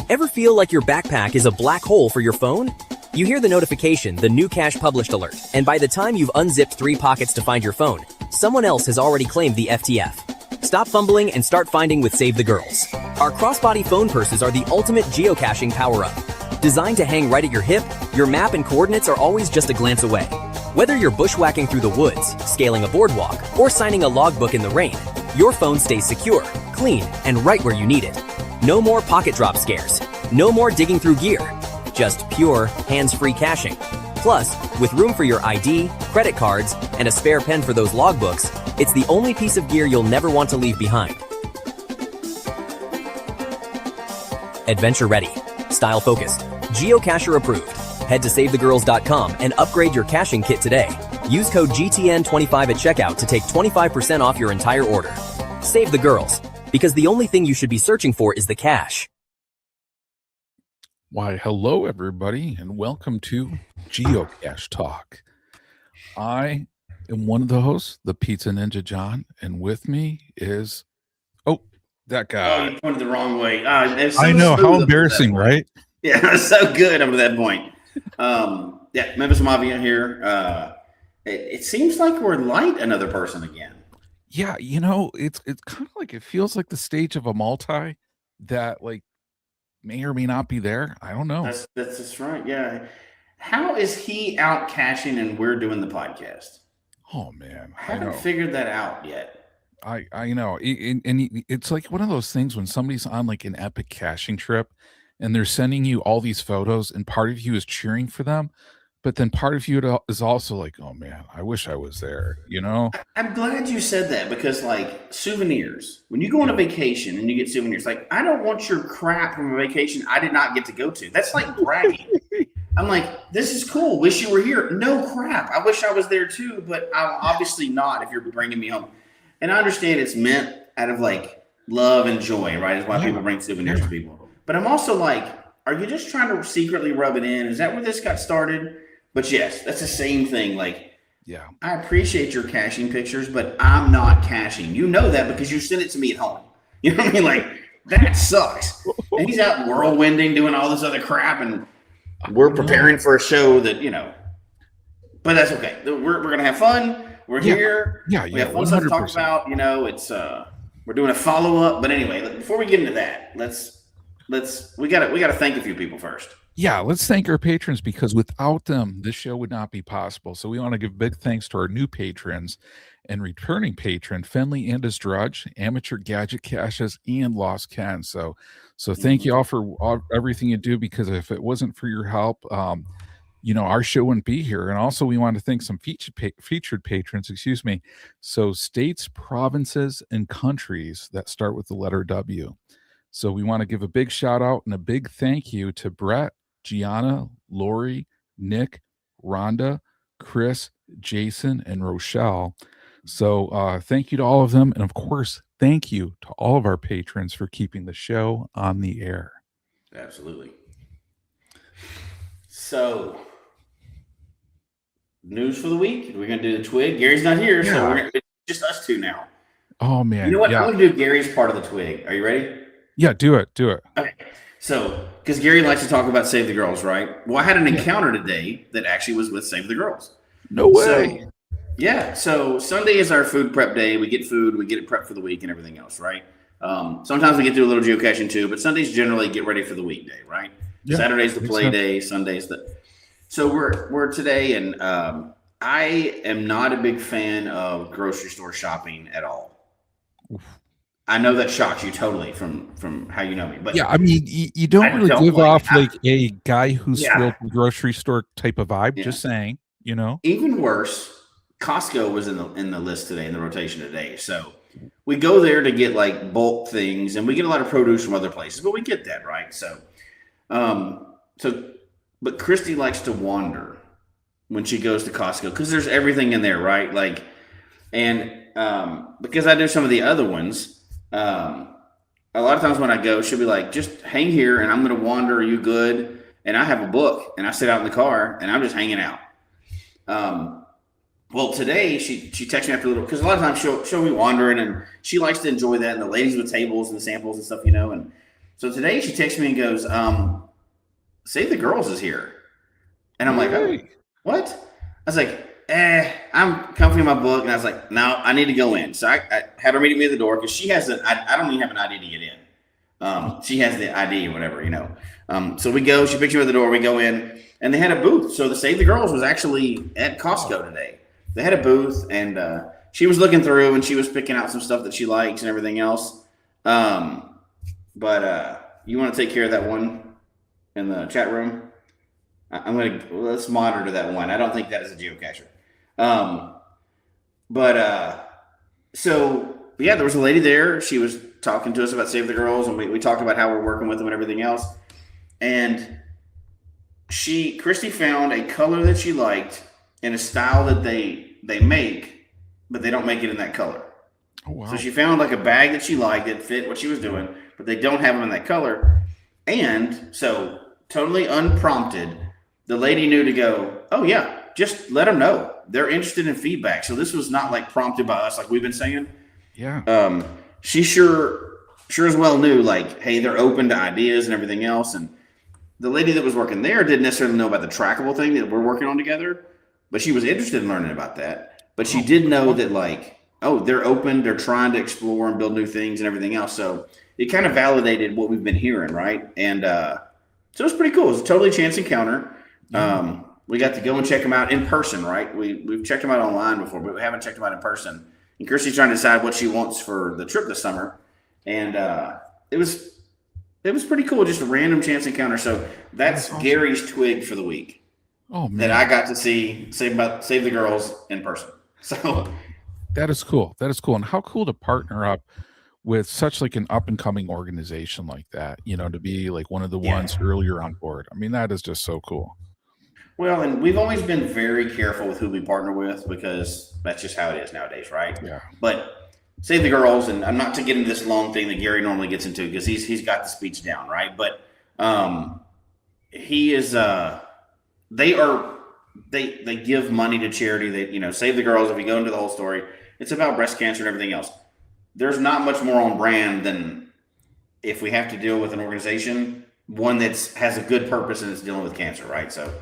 Ever feel like your backpack is a black hole for your phone? You hear the notification, the new cache published alert, and by the time you've unzipped 3 pockets to find your phone, someone else has already claimed the FTF. Stop fumbling and start finding with Save the Girls. Our crossbody phone purses are the ultimate geocaching power-up. Designed to hang right at your hip, your map and coordinates are always just a glance away. Whether you're bushwhacking through the woods, scaling a boardwalk, or signing a logbook in the rain, your phone stays secure, clean, and right where you need it. No more pocket drop scares. No more digging through gear. Just pure, hands-free caching. Plus, with room for your ID, credit cards, and a spare pen for those logbooks, it's the only piece of gear you'll never want to leave behind. Adventure ready. Style focused. Geocacher approved. Head to SaveTheGirls.com and upgrade your caching kit today. Use code GTN25 at checkout to take 25% off your entire order. Save the Girls, because the only thing you should be searching for is the cache. Why, hello, everybody, and welcome to Geocache Talk. I am one of the hosts, the Pizza Ninja John, and with me is, that guy. Oh, you pointed the wrong way. I know, how embarrassing, right? Yeah, it was so good up to that point. Memphis Mafia here. It seems like we're light another person again. Yeah, you know, it's kind of like it feels like the stage of a multi that like may or may not be there. I don't know. That's just right. Yeah. How is he out caching and we're doing the podcast? Oh man, I haven't figured that out yet. I know, and it's like one of those things when somebody's on like an epic caching trip, and they're sending you all these photos, and part of you is cheering for them, but then part of you is also like, oh man, I wish I was there. You know, I'm glad you said that because like souvenirs, when you go on a vacation and you get souvenirs, like I don't want your crap from a vacation I did not get to go to. That's like bragging. I'm like, this is cool. Wish you were here. No crap. I wish I was there too, but I'm obviously not if you're bringing me home. And I understand it's meant out of like love and joy, right? Is why people bring souvenirs to people. But I'm also like, are you just trying to secretly rub it in? Is that where this got started? But yes, that's the same thing. Like, yeah, I appreciate your caching pictures, but I'm not caching. You know that because you sent it to me at home. You know what I mean? Like, that sucks. And he's out whirlwinding, doing all this other crap, and we're preparing for a show that, you know, but that's okay. We're going to have fun. We're here. Yeah. We have fun stuff to talk about. You know, it's we're doing a follow-up. But anyway, before we get into that, we gotta thank a few people first. Yeah, let's thank our patrons because without them, this show would not be possible. So we want to give big thanks to our new patrons and returning patron, Fenley and his Drudge, Amateur Gadget Caches, and Lost Ken. So thank you all for everything you do, because if it wasn't for your help, you know, our show wouldn't be here. And also we want to thank some featured patrons, So states, provinces, and countries that start with the letter W. So we want to give a big shout out and a big thank you to Brett, Gianna, Lori, Nick, Rhonda, Chris, Jason, and Rochelle. So thank you to all of them. And of course, thank you to all of our patrons for keeping the show on the air. Absolutely. So, news for the week. We're going to do the twig. Gary's not here, so it's just us two now. Oh, man. You know what? I'm going to do Gary's part of the twig. Are you ready? Yeah, do it. Okay. So, because Gary likes to talk about Save the Girls, right? Well, I had an encounter today that actually was with Save the Girls. No way. So Sunday is our food prep day. We get food, we get it prepped for the week and everything else, right? Sometimes we get to do a little geocaching too, but Sundays generally get ready for the weekday, right? Yeah, Saturday's the play day, Sunday's the... So we're today, and I am not a big fan of grocery store shopping at all. Oof. I know that shocks you totally from how you know me, but yeah, I mean, you don't really give off like a guy who's thrilled the grocery store type of vibe. Yeah. Just saying, you know. Even worse, Costco was in the list today, in the rotation today. So we go there to get like bulk things, and we get a lot of produce from other places, but we get that, right? So, but Christy likes to wander when she goes to Costco because there's everything in there, right? Like, and because I do some of the other ones. A lot of times when I go, she'll be like, just hang here and I'm going to wander. Are you good? And I have a book and I sit out in the car and I'm just hanging out. Well, today she texted me after a little, because a lot of times she'll be wandering and she likes to enjoy that. And the ladies with tables and the samples and stuff, you know, and So today she texts me and goes, Save the Girls is here. And I'm No like, oh, way. what? I was like, I'm comfy in my book. And I was like, no, I need to go in. So I had her meet me at the door because she has I don't even have an ID to get in. She has the ID or whatever, So we go, she picks me at the door, we go in, and they had a booth. So the Save the Girls was actually at Costco today. They had a booth, and she was looking through, and she was picking out some stuff that she likes and everything else. But you want to take care of that one in the chat room? Let's monitor that one. I don't think that is a geocacher. So yeah, there was a lady there. She was talking to us about Save the Girls, and we talked about how we're working with them and everything else. And Christy found a color that she liked in a style that they make, but they don't make it in that color. Oh, wow. So she found like a bag that she liked that fit what she was doing, but they don't have them in that color. And so totally unprompted, the lady knew to go, oh yeah, just let them know. They're interested in feedback. So this was not like prompted by us, like we've been saying. Yeah. She sure as well knew, like, hey, they're open to ideas and everything else. And the lady that was working there didn't necessarily know about the trackable thing that we're working on together, but she was interested in learning about that. But she did know that, like, oh, they're open, they're trying to explore and build new things and everything else. So it kind of validated what we've been hearing, right? And so it was pretty cool. It was a totally chance encounter. We got to go and check them out in person, right? We've checked them out online before, but we haven't checked them out in person. And Kirsty's trying to decide what she wants for the trip this summer. And it was pretty cool, just a random chance encounter. So that's awesome. Gary's twig for the week. Oh man, that I got to see Save the Girls in person. So that is cool. That is cool. And how cool to partner up with such like an up and coming organization like that, to be like one of the ones earlier on board. I mean, that is just so cool. Well, and we've always been very careful with who we partner with because that's just how it is nowadays, right? Yeah. But Save the Girls, and I'm not to get into this long thing that Gary normally gets into because he's got the speech down, right? But he is they give money to charity. They Save the Girls. If you go into the whole story, it's about breast cancer and everything else. There's not much more on brand than if we have to deal with an organization, one that has a good purpose and it's dealing with cancer, right? So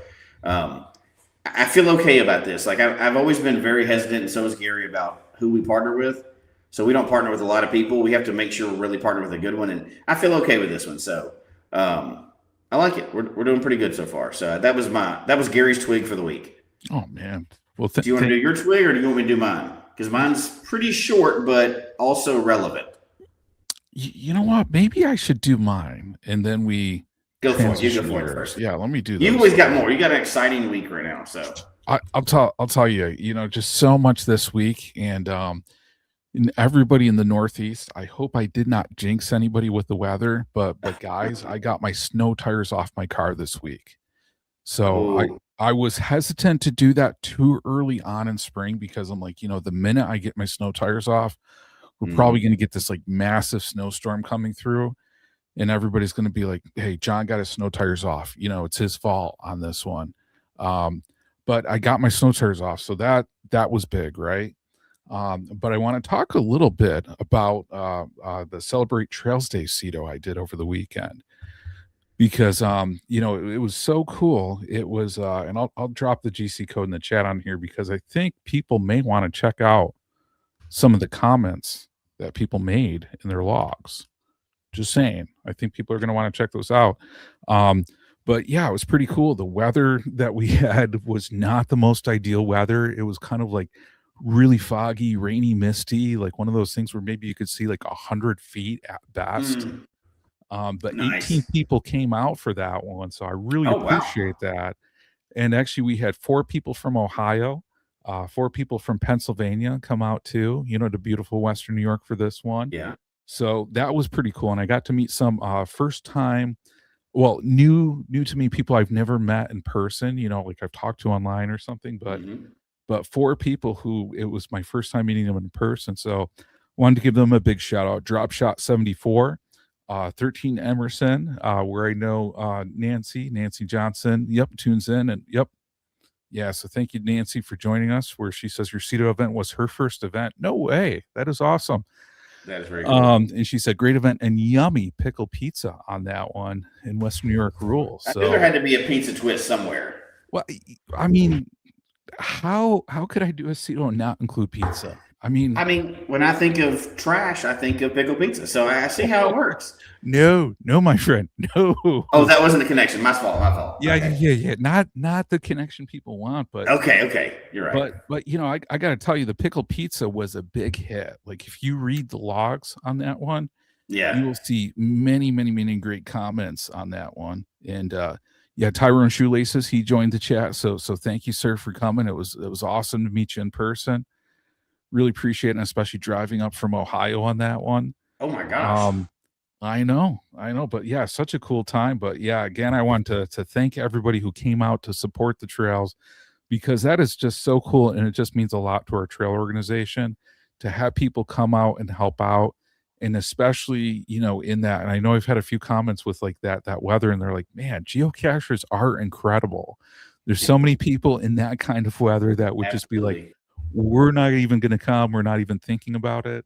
I feel okay about this. Like I've always been very hesitant, and so is Gary, about who we partner with. So we don't partner with a lot of people. We have to make sure we're really partnering with a good one, and I feel okay with this one. So I like it. We're doing pretty good so far. So that was Gary's twig for the week. Oh man. Well, do you want to do your twig, or do you want me to do mine? Because mine's pretty short, but also relevant. You know what? Maybe I should do mine, and then we go for it. You go for it first. Yeah, let me do that. You've always got more. You got an exciting week right now. So I'll tell you. Just so much this week, and everybody in the Northeast. I hope I did not jinx anybody with the weather, but guys, I got my snow tires off my car this week. So I was hesitant to do that too early on in spring because I'm like, the minute I get my snow tires off, we're probably going to get this like massive snowstorm coming through, and everybody's going to be like, hey, John got his snow tires off. It's his fault on this one. But I got my snow tires off. So that was big, right? But I want to talk a little bit about the Celebrate Trails Day CETO I did over the weekend. Because it was so cool. It was and I'll drop the GC code in the chat on here because I think people may want to check out some of the comments that people made in their logs. Just saying. I think people are going to want to check those out. But yeah, it was pretty cool. The weather that we had was not the most ideal weather. It was kind of like really foggy, rainy, misty, like one of those things where maybe you could see like 100 feet at best. But nice. 18 people came out for that one, so I really appreciate that. And actually, we had 4 people from Ohio, 4 people from Pennsylvania come out too, to beautiful Western New York for this one. Yeah. So that was pretty cool. And I got to meet some first time, well, new to me people I've never met in person, like I've talked to online or something, but 4 people who it was my first time meeting them in person. So wanted to give them a big shout out. Dropshot 74. 13 Emerson, where I know Nancy Johnson, tunes in, and so thank you, Nancy, for joining us, where she says your CETO event was her first event. No way, that is awesome. That is very cool. And she said, great event and yummy pickle pizza on that one in Western New York rules. I knew there had to be a pizza twist somewhere. Well, I mean, how could I do a Cito and not include pizza? I mean, when I think of trash, I think of pickle pizza. So I see how it works. No, my friend, no. Oh, that wasn't the connection. My fault. Yeah, okay. yeah. Not the connection people want, but okay, you're right. But I got to tell you, the pickle pizza was a big hit. Like if you read the logs on that one, you will see many great comments on that one. And Tyrone Shoelaces, he joined the chat. So thank you, sir, for coming. It was awesome to meet you in person. Really appreciate it, and especially driving up from Ohio on that one. Oh my gosh. I know, but yeah, such a cool time. But yeah, again, I want to thank everybody who came out to support the trails, because that is just so cool, and it just means a lot to our trail organization to have people come out and help out, and especially in that. And I know I've had a few comments with like that weather, and they're like, man, geocachers are incredible. There's so many people in that kind of weather that would just be like, we're not even going to come. We're not even thinking about it.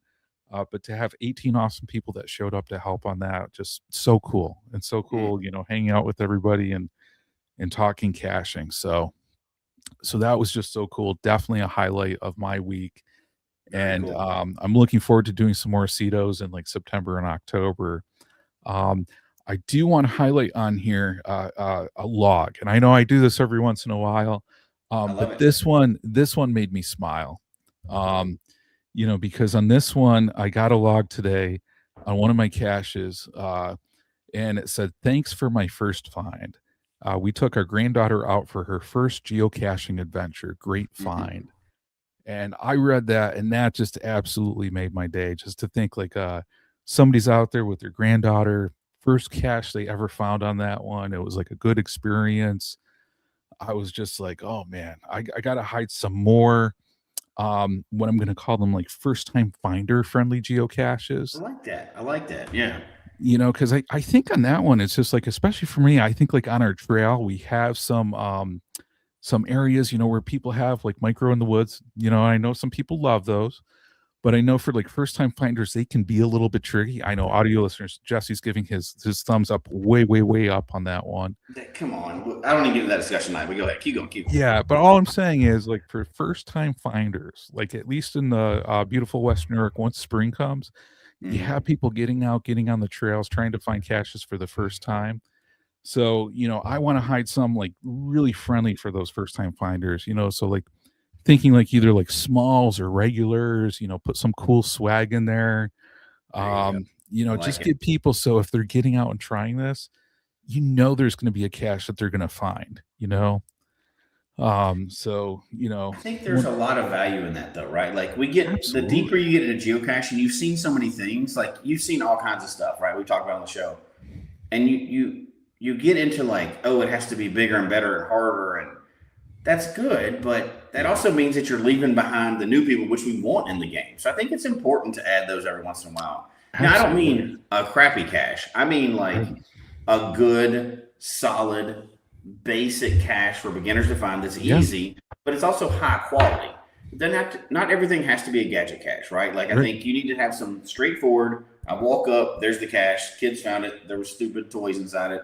But to have 18 awesome people that showed up to help on that, just so cool. And so cool, hanging out with everybody and talking caching. So that was just so cool. Definitely a highlight of my week. And cool. I'm looking forward to doing some more Citos in like September and October. I do want to highlight on here a log. And I know I do this every once in a while. But this one made me smile. Because on this one, I got a log today on one of my caches, and it said, thanks for my first find. We took our granddaughter out for her first geocaching adventure. Great find. And I read that, and that just absolutely made my day, just to think like somebody's out there with their granddaughter, first cache they ever found on that one. It was like a good experience. I was just like, oh man, I got to hide some more, what I'm going to call them, like first time finder friendly geocaches. I like that. Yeah. Because I think on that one, it's just like, especially for me, I think like on our trail, we have some areas, where people have like micro in the woods, I know some people love those, but I know for like first time finders, they can be a little bit tricky. I know audio listeners, Jesse's giving his thumbs up way up on that one. Come on. I don't even get into that discussion tonight. We go ahead. Keep going. Yeah. But all I'm saying is like for first time finders, like at least in the beautiful Western New York, once spring comes, you have people getting on the trails, trying to find caches for the first time. So, I want to hide some like really friendly for those first time finders, so like thinking like either like smalls or regulars, put some cool swag in there. Just get people. So if they're getting out and trying this, there's going to be a cache that they're going to find, I think there's a lot of value in that though, right? Like we get the deeper you get into geocaching, you've seen so many things, like you've seen all kinds of stuff, right? We talked about on the show, and you get into like, oh, it has to be bigger and better and harder, and that's good, but that also means that you're leaving behind the new people, which we want in the game. So I think it's important to add those every once in a while. Now, I don't mean a crappy cache. I mean like a good, solid, basic cache for beginners to find that's easy, but it's also high quality. It doesn't have to, not everything has to be a gadget cache, right? Like I think you need to have some straightforward. I walk up, there's the cache. Kids found it. There were stupid toys inside it.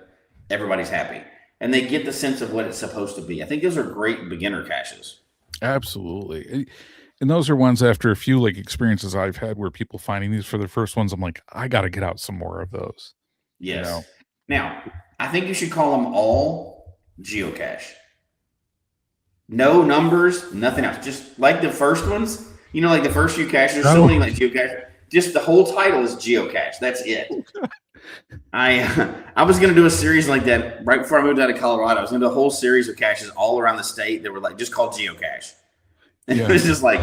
Everybody's happy. And they get the sense of what it's supposed to be. I think those are great beginner caches. Absolutely. And those are ones after a few like experiences I've had where people finding these for their first ones, I'm like, I got to get out some more of those. Yes. Now, I think you should call them all geocache. No numbers, nothing else. Just like the first ones, like the first few caches, there's so many like geocache. Just the whole title is geocache. That's it. I was going to do a series like that right before I moved out of Colorado. I was going to do a whole series of caches all around the state that were like just called geocache. And it was just like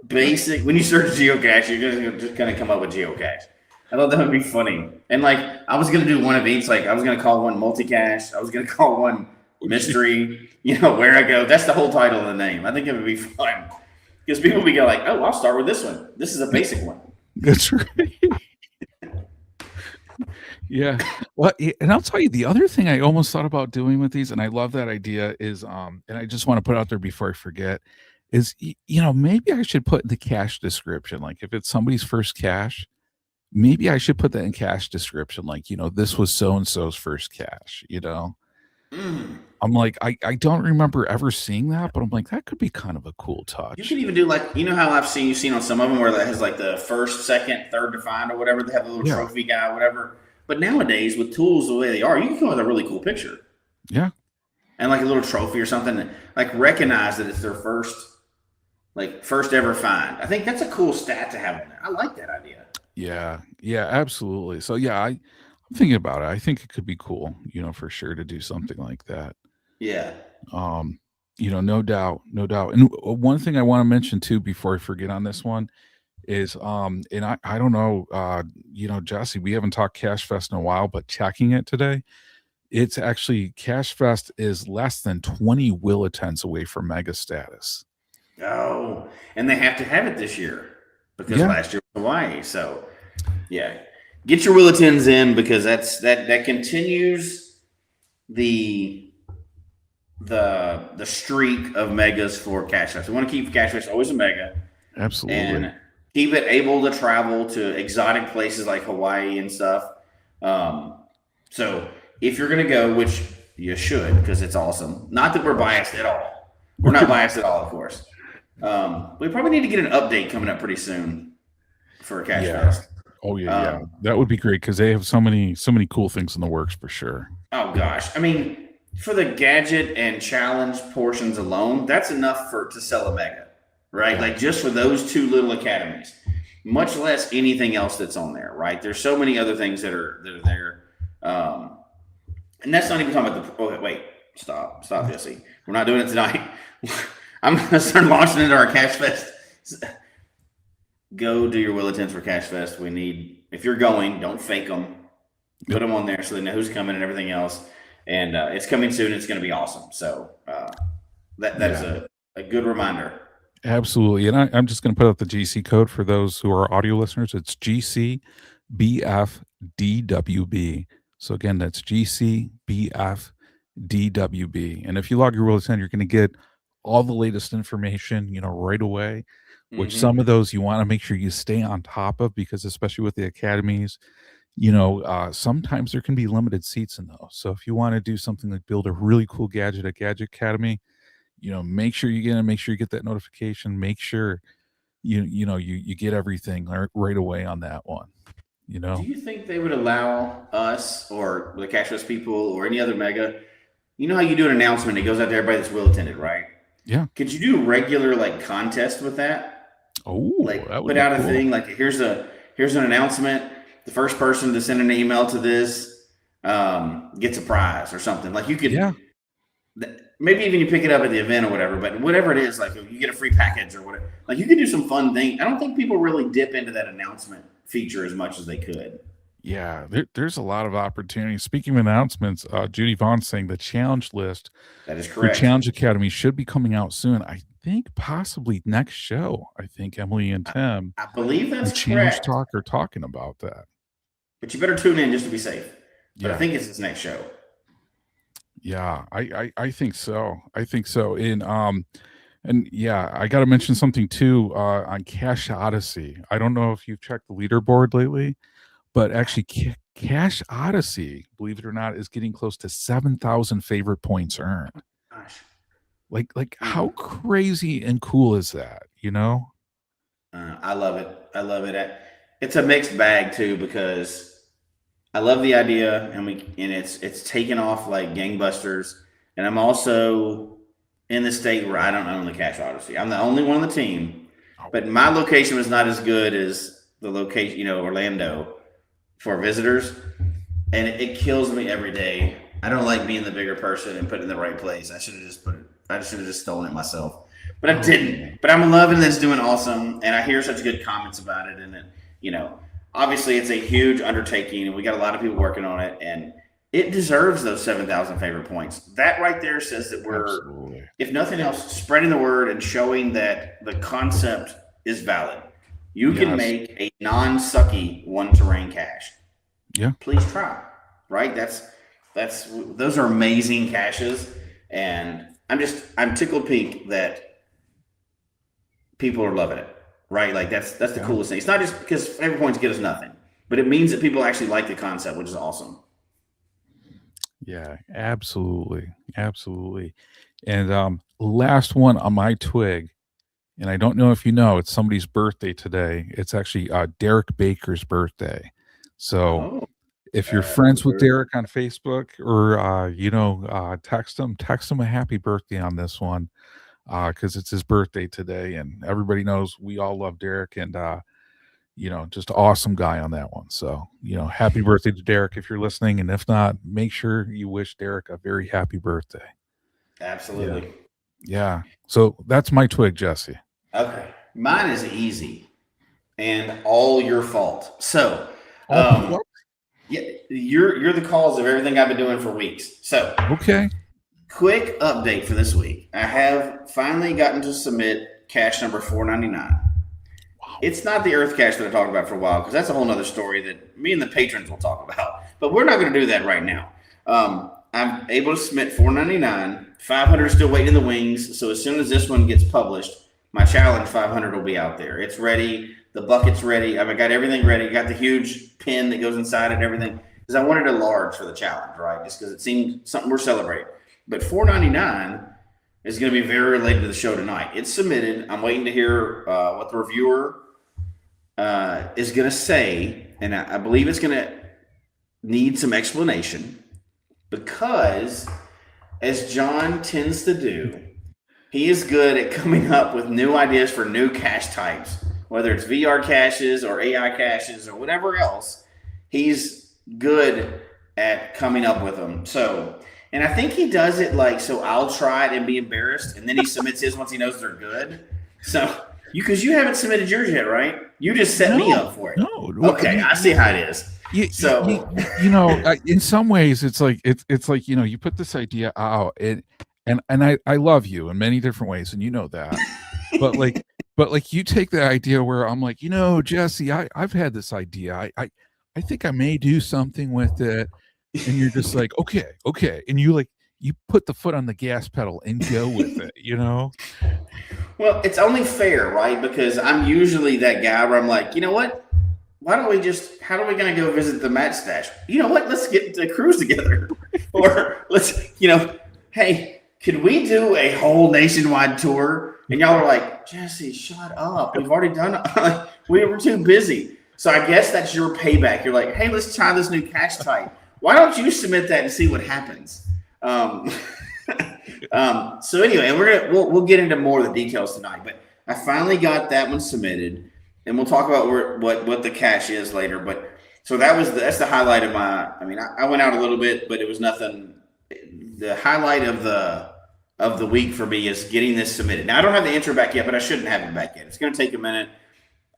basic. When you search geocache, you're just going to come up with geocache. I thought that would be funny. And like I was going to do one of each. Like I was going to call one multicache. I was going to call one mystery. Where I go. That's the whole title of the name. I think it would be fun because people would go like, "Oh, I'll start with this one. This is a basic one." That's right. Yeah. Well, and I'll tell you the other thing I almost thought about doing with these, and I love that idea, is and I just want to put out there before I forget, is maybe I should put in the cache description, like if it's somebody's first cache, maybe I should put that in cache description, like, this was so and so's first cache. Mm. I'm like, I don't remember ever seeing that, but I'm like, that could be kind of a cool You touch. can even do like, how you've seen on some of them where that has like the first, second, third to find or whatever. They have a little Yeah. trophy guy, whatever. But nowadays with tools the way they are, you can come up with a really cool picture. Yeah. And like a little trophy or something, like recognize that it's their first ever find. I think that's a cool stat to have in there. I like that idea. Yeah. Yeah, absolutely. So yeah, I'm thinking about it. I think it could be cool, for sure to do something like that. Yeah. No doubt, no doubt. And one thing I want to mention too before I forget on this one is and I don't know, Jesse, we haven't talked Cache Fest in a while, but checking it today, it's actually Cache Fest is less than 20 will attends away from mega status. Oh, and they have to have it this year because last year was Hawaii. So yeah, get your Willetins in because that continues the streak of megas for Cache Fest. We want to keep Cache Fest always a mega. Absolutely. And keep it able to travel to exotic places like Hawaii and stuff. So if you're going to go, which you should because it's awesome. Not that we're biased at all. We're not biased at all, of course. We probably need to get an update coming up pretty soon for a Cache Fest. Oh yeah. That would be great because they have so many cool things in the works for sure. Oh gosh, I mean, for the gadget and challenge portions alone, that's enough to sell a mega, right? Like just for those two little academies, much less anything else that's on there, right? There's so many other things that are there, and that's not even talking about the. Oh wait, stop, Jesse. We're not doing it tonight. I'm going to start launching into our Cache Fest. Go do your Willetins for Cache Fest. If you're going, don't fake them. Put them on there so they know who's coming and everything else. And it's coming soon. It's going to be awesome. So that is a good reminder. Absolutely. And I'm just going to put out the GC code for those who are audio listeners. It's GCBFDWB. So again, that's GCBFDWB. And if you log your Willetin, you're going to get all the latest information, right away, which some of those you want to make sure you stay on top of because especially with the academies, sometimes there can be limited seats in those. So if you want to do something like build a really cool gadget at Gadget Academy, make sure you get in, make sure you get that notification, make sure you get everything right away on that one. Do you think they would allow us or the Cache Fest people or any other mega? You know how you do an announcement, it goes out to everybody that's will attended, right? Yeah. Could you do regular contest with that? Oh, that would put out cool. A thing like here's an announcement. The first person to send an email to this gets a prize or something. Like you could, maybe even you pick it up at the event or whatever. But whatever it is, like you get a free package or whatever. Like you could do some fun thing. I don't think people really dip into that announcement feature as much as they could. Yeah, there's a lot of opportunities. Speaking of announcements, Judy Vaughn's saying the challenge list that is correct. For Challenge Academy should be coming out soon. I think possibly next show. I think Emily and Tim, I believe that's Challenge Talk are talking about that. But you better tune in just to be safe. But I think it's his next show. Yeah, I think so. I think so. And yeah, I got to mention something too on Cache Odyssey. I don't know if you've checked the leaderboard lately. But actually, Cache Odyssey, believe it or not, is getting close to 7,000 favorite points earned. Gosh. Like how crazy and cool is that, I love it. I love it. It's a mixed bag, too, because I love the idea, and it's taken off like gangbusters. And I'm also in the state where I don't own the Cache Odyssey. I'm the only one on the team. But my location was not as good as the location, Orlando, for visitors, and it kills me every day. I don't like being the bigger person and put it in the right place. I should have just stolen it myself, but I didn't. But I'm loving this, doing awesome, and I hear such good comments about it. And obviously it's a huge undertaking, and we got a lot of people working on it, and it deserves those 7,000 favorite points. That right there says that we're, if nothing else, spreading the word and showing that the concept is valid. You can make a non-sucky one-terrain cache. Yeah. Please try. Right? Those are amazing caches, and I'm tickled pink that people are loving it. Right? Like that's the coolest thing. It's not just because favorite points get us nothing, but it means that people actually like the concept, which is awesome. Yeah, absolutely. Absolutely. And last one on my twig, and I don't know if you know, it's somebody's birthday today. It's actually Derek Baker's birthday. So Oh, if you're friends with Derek on Facebook or text him a happy birthday on this one because it's his birthday today, and everybody knows we all love Derek, and just awesome guy on that one. So happy birthday to Derek if you're listening, and if not, make sure you wish Derek a very happy birthday. absolutely. Yeah. So that's my twig, Jesse. Okay, mine is easy and all your fault. So, What? yeah, you're the cause of everything I've been doing for weeks. So, Okay. quick update for this week. I have finally gotten to submit cache number 499. Wow. It's not the Earth cache that I talked about for a while because that's a whole nother story that me and the patrons will talk about. But we're not going to do that right now. I'm able to submit 499. 500 is still waiting in the wings. So as soon as this one gets published, my challenge 500 will be out there. It's ready. The bucket's ready. I've got everything ready. Got the huge pin that goes inside it and everything because I wanted a large for the challenge, right? Just because it seemed something we're celebrating. But 499 is going to be very related to the show tonight. It's submitted. I'm waiting to hear what the reviewer is going to say, and I believe it's going to need some explanation because, as John tends to do, he is good at coming up with new ideas for new cache types, whether it's VR caches or AI caches or whatever else. He's good at coming up with them. So, and I think he does it so I'll try it and be embarrassed, and then he submits his once he knows they're good. So, because you haven't submitted yours yet, right? You just set me up for it. No. Okay, I see how it is. In some ways, it's like you put this idea out, and I love you in many different ways, and you know that. but you take the idea where I'm like, Jesse, I've had this idea. I think I may do something with it, and you're just like, okay, and you put the foot on the gas pedal and go with it. Well, it's only fair, right? Because I'm usually that guy where I'm like, you know what? Why don't we how are we going to go visit the Matt stash? You know what? Let's get the cruise together. Or let's, hey, could we do a whole nationwide tour? And y'all are like, Jesse, shut up. We've already done it. We were too busy. So I guess that's your payback. You're like, hey, let's try this new cache type. Why don't you submit that and see what happens? So anyway, and we'll get into more of the details tonight. But I finally got that one submitted, and we'll talk about what the cache is later. But so that's the highlight of my. I mean, I went out a little bit, but it was nothing. The highlight of the week for me is getting this submitted. Now I don't have the intro back yet, but I shouldn't have it back yet. It's going to take a minute.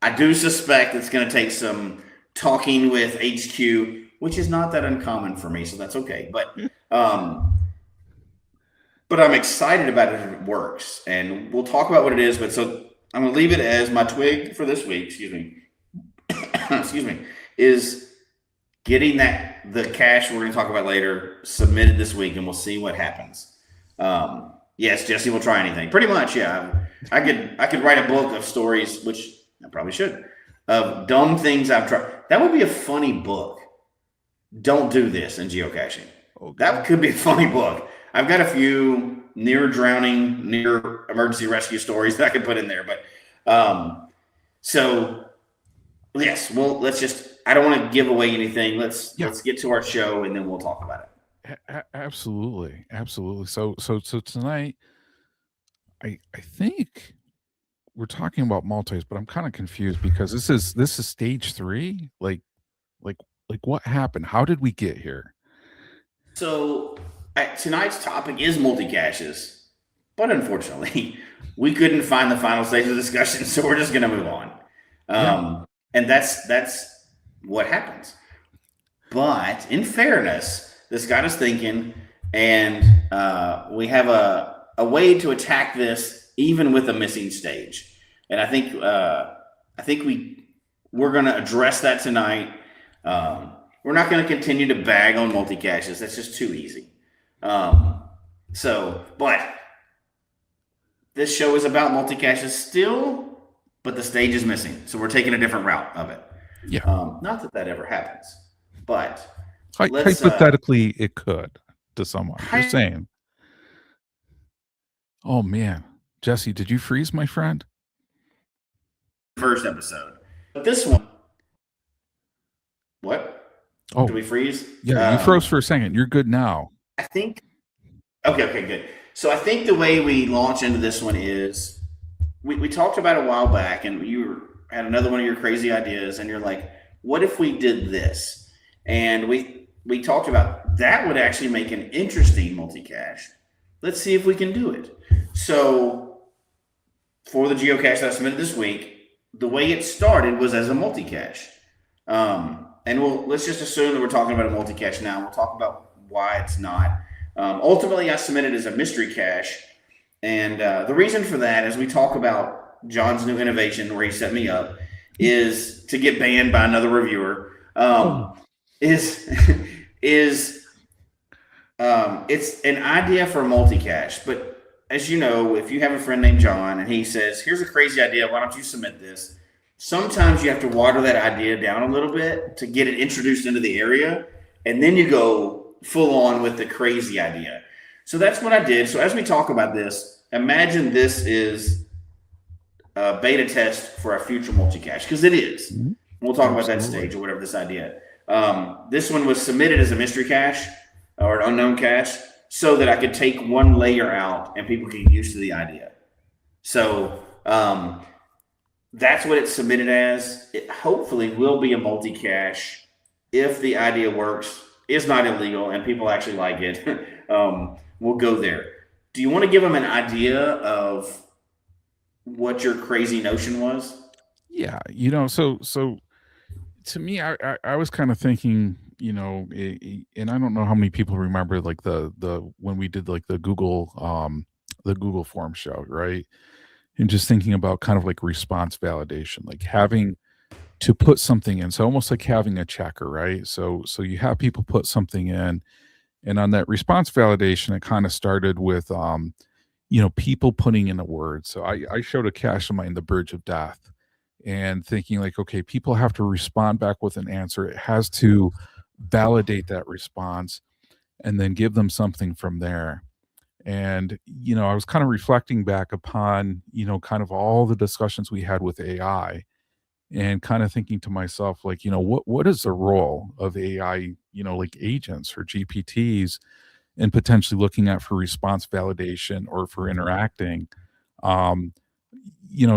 I do suspect it's going to take some talking with HQ, which is not that uncommon for me, so that's okay. But I'm excited about it if it works, and we'll talk about what it is. But so I'm going to leave it as my twig for this week. Excuse me. Excuse me. Is getting the cache we're going to talk about later submitted this week, and we'll see what happens. Yes, Jesse will try anything. Pretty much, yeah. I could write a book of stories, which I probably should, of dumb things I've tried. That would be a funny book. Don't do this in geocaching. Okay. That could be a funny book. I've got a few near drowning, near emergency rescue stories that I could put in there. But so yes, well, I don't want to give away anything. Let's get to our show and then we'll talk about it. Absolutely. So tonight, I think we're talking about multis, but I'm kind of confused because this is stage 3. Like what happened? How did we get here? So tonight's topic is multi-caches, but unfortunately, we couldn't find the final stage of the discussion, so we're just going to move on. And that's what happens. But in fairness, this got us thinking, and we have a way to attack this even with a missing stage. And I think we're going to address that tonight. We're not going to continue to bag on multi-caches. That's just too easy. But this show is about multi-caches still, but the stage is missing. So we're taking a different route of it. Yeah. Not that that ever happens, but Hypothetically, it could to someone. Just saying. Oh man, Jesse, did you freeze, my friend? first episode. But this one, what? Oh, do we freeze? Yeah, you froze for a second. You're good now. I think. Okay, good. So I think the way we launch into this one is we talked about it a while back, and had another one of your crazy ideas, and you're like, what if we did this? And we talked about that would actually make an interesting multi-cache. Let's see if we can do it. So for the geocache that I submitted this week, the way it started was as a multi-cache. And let's just assume that we're talking about a multi-cache now. We'll talk about why it's not. Ultimately, I submitted as a mystery cache. And the reason for that, as we talk about John's new innovation where he set me up, is to get banned by another reviewer. It's an idea for a multi-cache. But as you know, if you have a friend named John and he says, here's a crazy idea, why don't you submit this? Sometimes you have to water that idea down a little bit to get it introduced into the area. And then you go full on with the crazy idea. So that's what I did. So as we talk about this, imagine this is a beta test for a future multi-cache, because it is. Mm-hmm. We'll talk about that stage or whatever this idea. This one was submitted as a mystery cache or an unknown cache so that I could take one layer out and people could get used to the idea. So that's what it's submitted as. It hopefully will be a multi-cache if the idea works, is not illegal, and people actually like it. We'll go there. Do you want to give them an idea of what your crazy notion was? Yeah, so to me, I was kind of thinking, and I don't know how many people remember like the when we did like the Google form show, right? And just thinking about kind of like response validation, like having to put something in. So almost like having a checker, right? So you have people put something in, and on that response validation, it kind of started with people putting in a word. So I showed a cache of mine, the Bridge of Death, and thinking like, okay, people have to respond back with an answer. It has to validate that response and then give them something from there. And, I was kind of reflecting back upon, kind of all the discussions we had with AI, and kind of thinking to myself, like, what is the role of AI, like agents or GPTs, and potentially looking at for response validation or for interacting.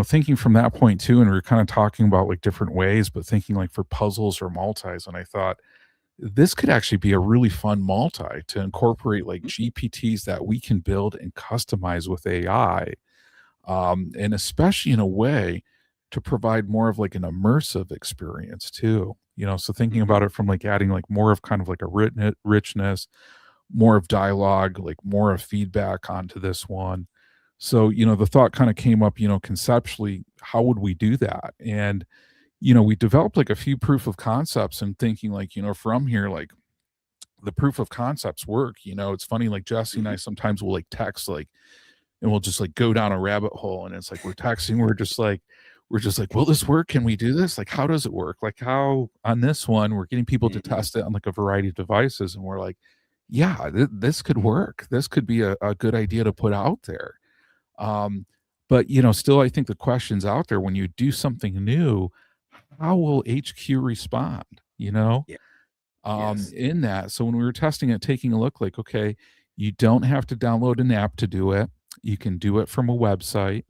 Thinking from that point too, and we are kind of talking about like different ways, but thinking like for puzzles or multis, and I thought this could actually be a really fun multi to incorporate like GPTs that we can build and customize with AI, and especially in a way to provide more of like an immersive experience too. So thinking about it from like adding like more of kind of like a richness, more of dialogue, like more of feedback onto this one. So, the thought kind of came up, conceptually, how would we do that? And, we developed like a few proof of concepts and thinking like, from here, like the proof of concepts work. It's funny, like Jesse and I sometimes will like text like, and we'll just like go down a rabbit hole, and it's like we're texting, we're just like, will this work? Can we do this? Like, how does it work? Like how on this one, we're getting people to test it on like a variety of devices. And we're like, yeah, this could work. This could be a good idea to put out there. But still, I think the question's out there when you do something new, how will HQ respond? Yeah. In that. So when we were testing it, taking a look, like, okay, you don't have to download an app to do it. You can do it from a website.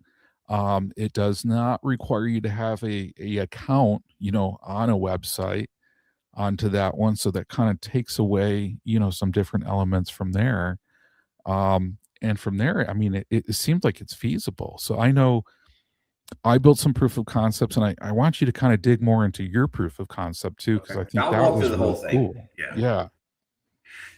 It does not require you to have a account, on a website onto that one. So that kind of takes away, some different elements from there. And from there, I mean, it seems like it's feasible. So I know I built some proof of concepts, and I want you to kind of dig more into your proof of concept too, because I think I'll that walk was through the whole really thing. cool. Yeah.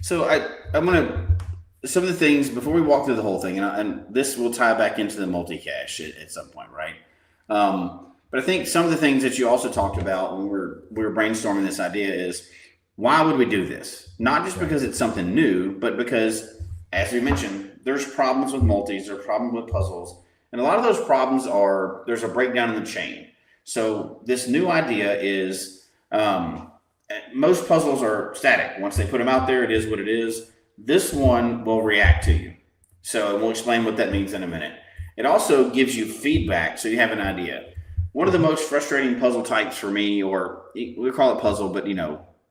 So I'm gonna some of the things before we walk through the whole thing, and this will tie back into the multi-cache at some point, right? But I think some of the things that you also talked about when we were brainstorming this idea is, why would we do this? Not just because it's something new, but because, as we mentioned, there's problems with multis, there's problems with puzzles, and a lot of those problems there's a breakdown in the chain. So this new idea is Most puzzles are static. Once they put them out there, it is what it is. This one will react to you. So we'll explain what that means in a minute. It also gives you feedback, so you have an idea. One of the most frustrating puzzle types for me, or we call it puzzle, but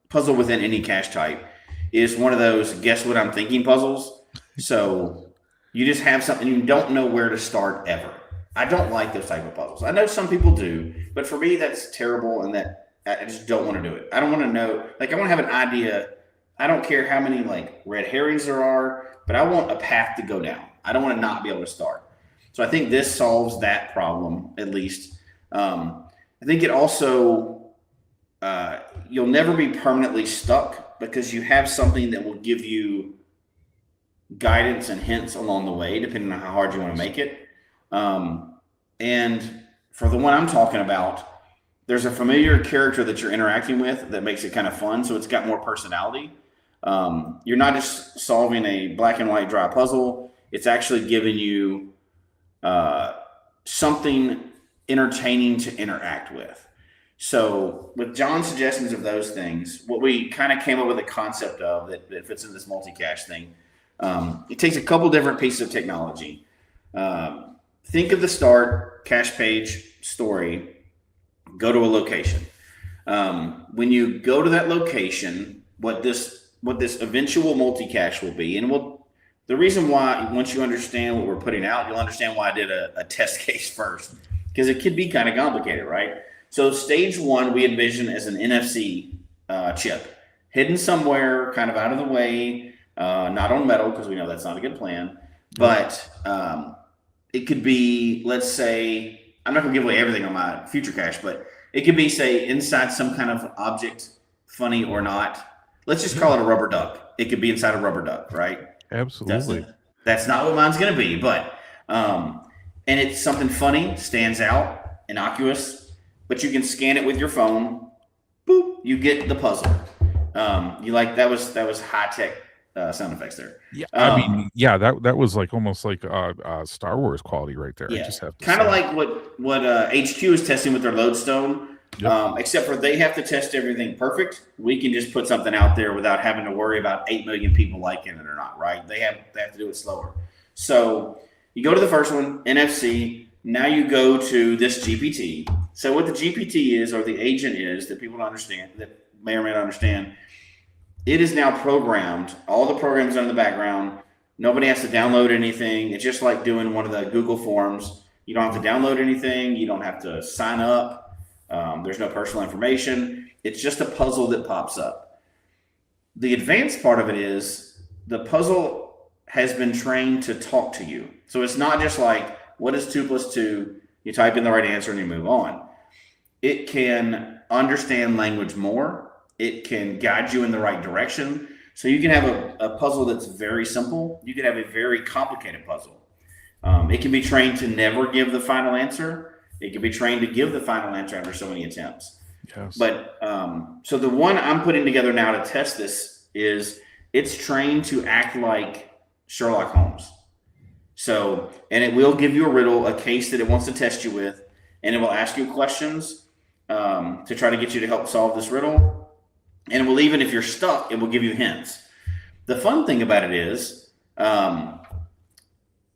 puzzle within any cache type, is one of those guess what I'm thinking puzzles. So you just have something, you don't know where to start ever. I don't like those type of puzzles. I know some people do, but for me, that's terrible, and that I just don't want to do it. I don't want to know, I want to have an idea. I don't care how many red herrings there are, but I want a path to go down. I don't want to not be able to start. So I think this solves that problem, at least. I think it also, you'll never be permanently stuck because you have something that will give you guidance and hints along the way, depending on how hard you want to make it. And for the one I'm talking about, there's a familiar character that you're interacting with that makes it kind of fun. So it's got more personality. You're not just solving a black and white dry puzzle. It's actually giving you something entertaining to interact with. So with John's suggestions of those things, what we kind of came up with a concept of that fits in this multi-cache thing, it takes a couple different pieces of technology. Think of the start, cache page, story, go to a location. When you go to that location, what this eventual multi-cache will be, and the reason why, once you understand what we're putting out, you'll understand why I did a test case first, because it could be kind of complicated, right? So stage one, we envision as an NFC chip, hidden somewhere, kind of out of the way, not on metal, because we know that's not a good plan. But it could be, let's say, I'm not going to give away everything on my future cache, but it could be, say, inside some kind of object, funny or not. Let's just call it a rubber duck. It could be inside a rubber duck, right? Absolutely. That's not what mine's going to be, but and it's something funny, stands out, innocuous, but you can scan it with your phone. Boop, you get the puzzle. That was high tech sound effects there. Yeah, I mean, yeah, that was almost like Star Wars quality right there. Yeah, I just have to kind of like what HQ is testing with their lodestone. Yep. Except for they have to test everything perfect. We can just put something out there without having to worry about 8 million people liking it or not, right? They have to do it slower. So you go to the first one, NFC. Now you go to this GPT. So what the GPT is, or the agent is, that people don't understand, that may or may not understand, it is now programmed. All the programs are in the background. Nobody has to download anything. It's just like doing one of the Google forms. You don't have to download anything. You don't have to sign up. There's no personal information. It's just a puzzle that pops up. The advanced part of it is the puzzle has been trained to talk to you. So it's not just like, what is 2 + 2? You type in the right answer and you move on. It can understand language more. It can guide you in the right direction. So you can have a puzzle that's very simple. You can have a very complicated puzzle. It can be trained to never give the final answer. It can be trained to give the final answer after so many attempts. Yes. But so the one I'm putting together now to test this is it's trained to act like Sherlock Holmes. So, and it will give you a riddle, a case that it wants to test you with, and it will ask you questions to try to get you to help solve this riddle. And it will, even if you're stuck, it will give you hints. The fun thing about it is,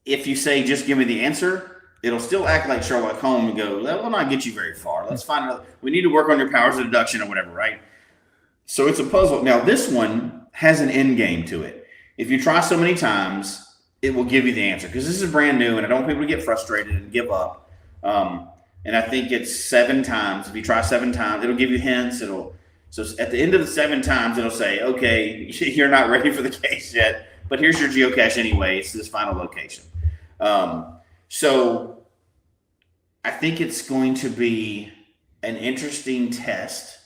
if you say, just give me the answer, it'll still act like Sherlock Holmes and go, that will not get you very far. Let's find another. We need to work on your powers of deduction or whatever, right? So it's a puzzle. Now, this one has an end game to it. If you try so many times, it will give you the answer, because this is brand new and I don't want people to get frustrated and give up. And I think it's 7 times. If you try 7 times, it'll give you hints. So at the end of the 7 times, it'll say, okay, you're not ready for the case yet, but here's your geocache anyway. It's this final location. So I think it's going to be an interesting test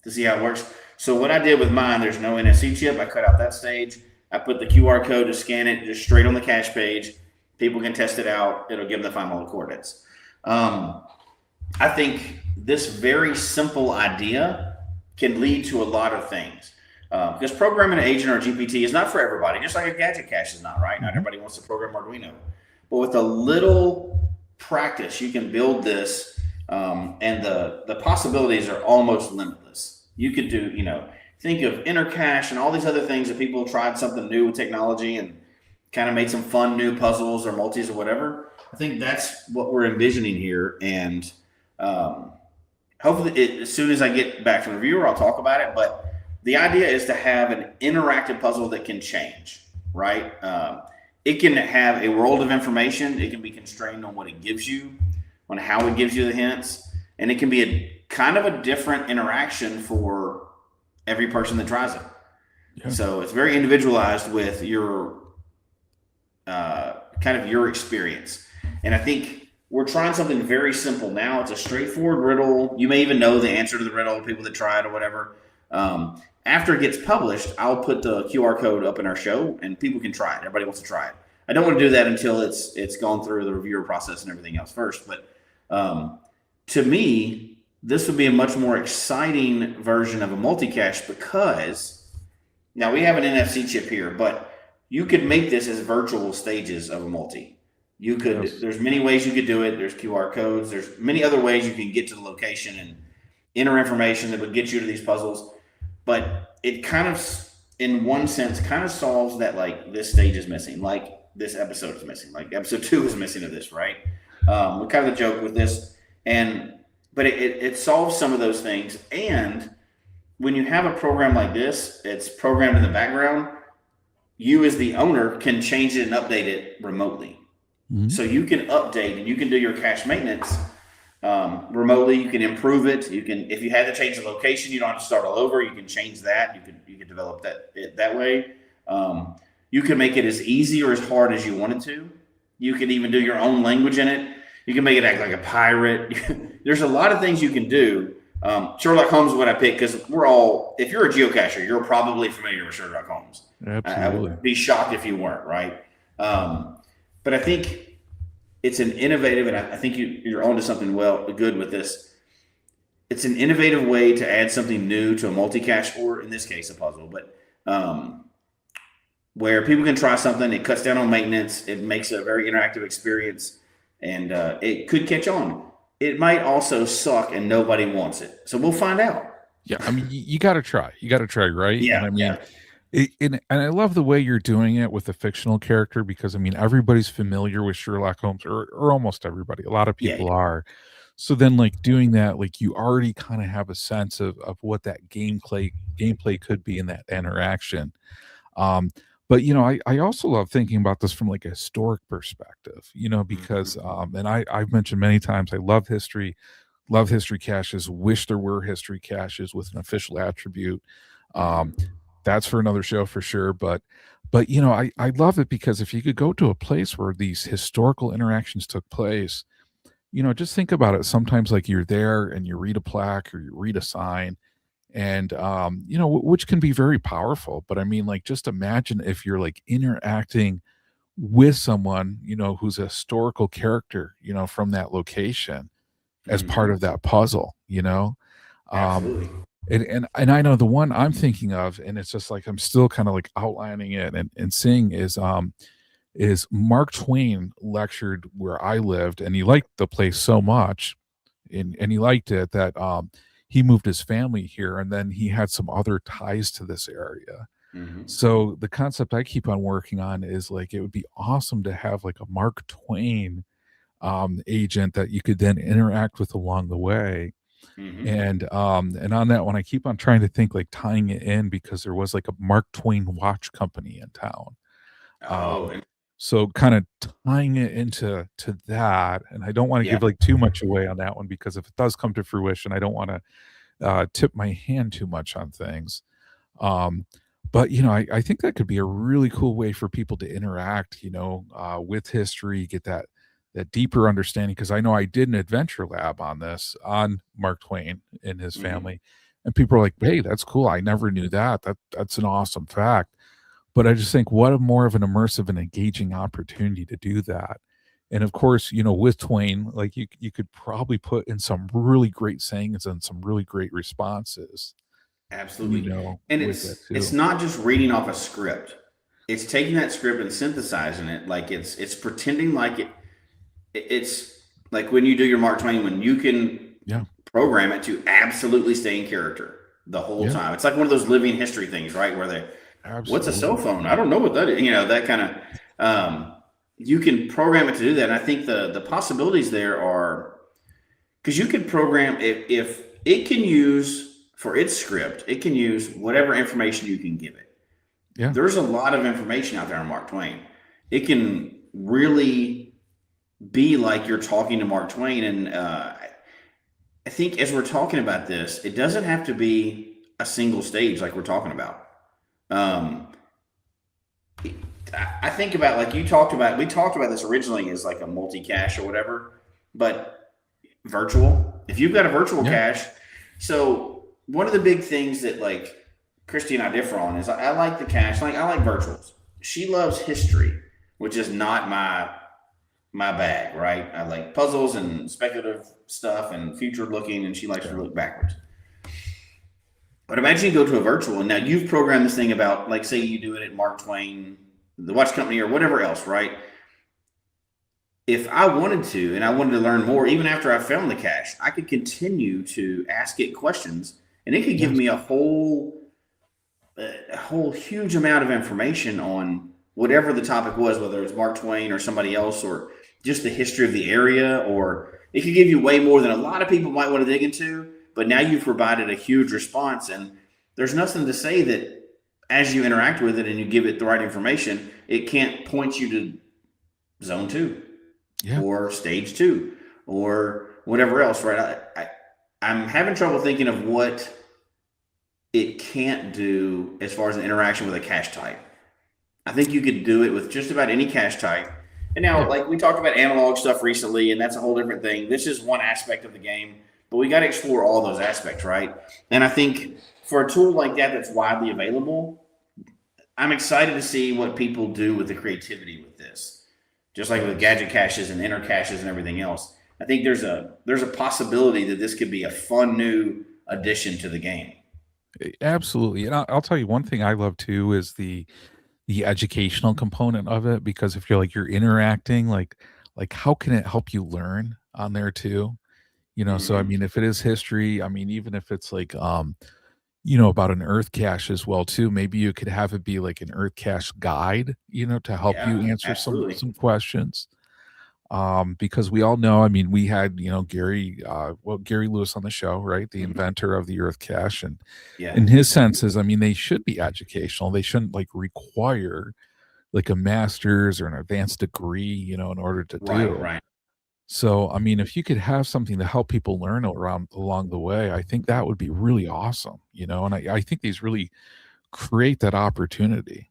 to see how it works. So what I did with mine, there's no NFC chip. I cut out that stage. I put the QR code to scan it just straight on the cache page. People can test it out. It'll give them the final coordinates. I think this very simple idea can lead to a lot of things. Because programming an agent or GPT is not for everybody, just like a gadget cache is not, right? Not everybody wants to program Arduino. But with a little practice, you can build this, and the possibilities are almost limitless. You could do, think of Intercache and all these other things that people have tried something new with technology and kind of made some fun new puzzles or multis or whatever. I think that's what we're envisioning here. And hopefully, as soon as I get back from the reviewer, I'll talk about it. But the idea is to have an interactive puzzle that can change, right? It can have a world of information. It can be constrained on what it gives you, on how it gives you the hints. And it can be a kind of a different interaction for every person that tries it. Yeah. So it's very individualized with your kind of your experience. And I think we're trying something very simple now. It's a straightforward riddle. You may even know the answer to the riddle, people that try it or whatever. After it gets published, I'll put the QR code up in our show and people can try it. Everybody wants to try it. I don't want to do that until it's gone through the reviewer process and everything else first. But to me, this would be a much more exciting version of a multi-cache because now we have an NFC chip here, but you could make this as virtual stages of a multi. You could, yes. There's many ways you could do it. There's QR codes. There's many other ways you can get to the location and enter information that would get you to these puzzles. But it kind of, in one sense, kind of solves that, like, this stage is missing, like this episode is missing, like episode 2 is missing of this, right? We're kind of the joke with this. But it solves some of those things. And when you have a program like this, it's programmed in the background. You as the owner can change it and update it remotely. Mm-hmm. So you can update and you can do your cache maintenance remotely. You can improve it. You can, if you had to change the location, you don't have to start all over. You can change that. You can develop that way. You can make it as easy or as hard as you wanted to. You can even do your own language in it. You can make it act like a pirate. There's a lot of things you can do. Sherlock Holmes is what I picked because if you're a geocacher, you're probably familiar with Sherlock Holmes. Absolutely. I would be shocked if you weren't, right? But I think it's an innovative, and I think you're onto something good with this. It's an innovative way to add something new to a multi-cache, or in this case, a puzzle, but where people can try something. It cuts down on maintenance. It makes a very interactive experience, and it could catch on. It might also suck and nobody wants it. So we'll find out. Yeah. I mean, you got to try. You got to try, right? Yeah. And I mean, and I love the way you're doing it with a fictional character because, I mean, everybody's familiar with Sherlock Holmes or almost everybody. A lot of people are. So then, like, doing that, like, you already kind of have a sense of what that gameplay could be in that interaction. But, you know, I also love thinking about this from, like, a historic perspective, you know, because, and I've mentioned many times, I love history caches, wish there were history caches with an official attribute. That's for another show for sure. But, you know, I love it because if you could go to a place where these historical interactions took place, you know, just think about it. Sometimes, like, you're there and you read a plaque or you read a sign, and you know, which can be very powerful. But I mean, like, just imagine if you're, like, interacting with someone, you know, who's a historical character, you know, from that location as part of that puzzle, you know. Absolutely. And I know the one I'm thinking of, and it's just like I'm still kind of like outlining it and seeing is Mark Twain lectured where I lived, and he liked the place so much, and he liked it that he moved his family here, and then he had some other ties to this area. So the concept I keep on working on is, like, it would be awesome to have, like, a Mark Twain agent that you could then interact with along the way. And on that one, I keep on trying to think, like, tying it in because there was, like, a Mark Twain watch company in town. So kind of tying it into that, and I don't want to give, like, too much away on that one because if it does come to fruition, I don't want to tip my hand too much on things. But, you know, I think that could be a really cool way for people to interact, you know, with history, get that deeper understanding. Because I know I did an adventure lab on this, on Mark Twain and his family, and people are like, "Hey, that's cool. I never knew that. That's an awesome fact." But I just think, what a more of an immersive and engaging opportunity to do that. And of course, you know, with Twain, like, you could probably put in some really great sayings and some really great responses. Absolutely. You know, and it's not just reading off a script. It's taking that script and synthesizing it. Like, it's pretending like it's like when you do your Mark Twain, when you can program it to absolutely stay in character. the whole Yeah, time. It's like one of those living history things, right? Where they, what's a cell absolutely. phone? I don't know what that is. That kind of. You can program it to do that, and I think the possibilities there are because you could program if it can use for its script, it can use whatever information you can give it. Yeah, There's a lot of information out there on Mark Twain. It can really be like you're talking to Mark Twain. And I think as we're talking about this, it doesn't have to be a single stage like we're talking about. Um, I think about like you talked about. We talked about this originally as like a multi-cache or whatever, but virtual. If you've got a virtual yeah, cache, so one of the big things that like Christy and I differ on is I like the cache. Like I like virtuals. She loves history, which is not my bag, right? I like puzzles and speculative stuff and future looking, and she likes to yeah, look backwards. But imagine you go to a virtual, and now you've programmed this thing about, like, say you do it at Mark Twain, the watch company, or whatever else, right? If I wanted to, and I wanted to learn more, even after I found the cache, I could continue to ask it questions, and it could give yes, me a whole huge amount of information on whatever the topic was, whether it's Mark Twain or somebody else, or just the history of the area, or it could give you way more than a lot of people might want to dig into. But now you've provided a huge response, and there's nothing to say that as you interact with it and you give it the right information, it can't point you to zone two yeah. or stage two or whatever else, right? I'm having trouble thinking of what it can't do as far as an interaction with a cache type. I think you could do it with just about any cache type. And now, Yeah. like we talked about analog stuff recently, and that's a whole different thing. This is one aspect of the game, but we got to explore all those aspects, right? And I think for a tool like that that's widely available, I'm excited to see what people do with the creativity with this. Just like with gadget caches and inner caches and everything else. I think there's a possibility that this could be a fun new addition to the game. Absolutely. And I'll tell you one thing I love too is the educational component of it, because if you're like you're interacting, like how can it help you learn on there too? So I Mm-hmm. mean, if it is history, I mean, even if it's like about an earth cache as well too, maybe you could have it be like an earth cache guide, to help you Yeah, answer some absolutely. some questions. Because we all know, I mean, we had, Gary Lewis on the show, right? The Mm-hmm. inventor of the earth cache. And Yeah. in his senses, I mean, they should be educational. They shouldn't like require like a master's or an advanced degree, in order to Right, do. right. So, I mean, if you could have something to help people learn around along the way, I think that would be really awesome, and I think these really create that opportunity.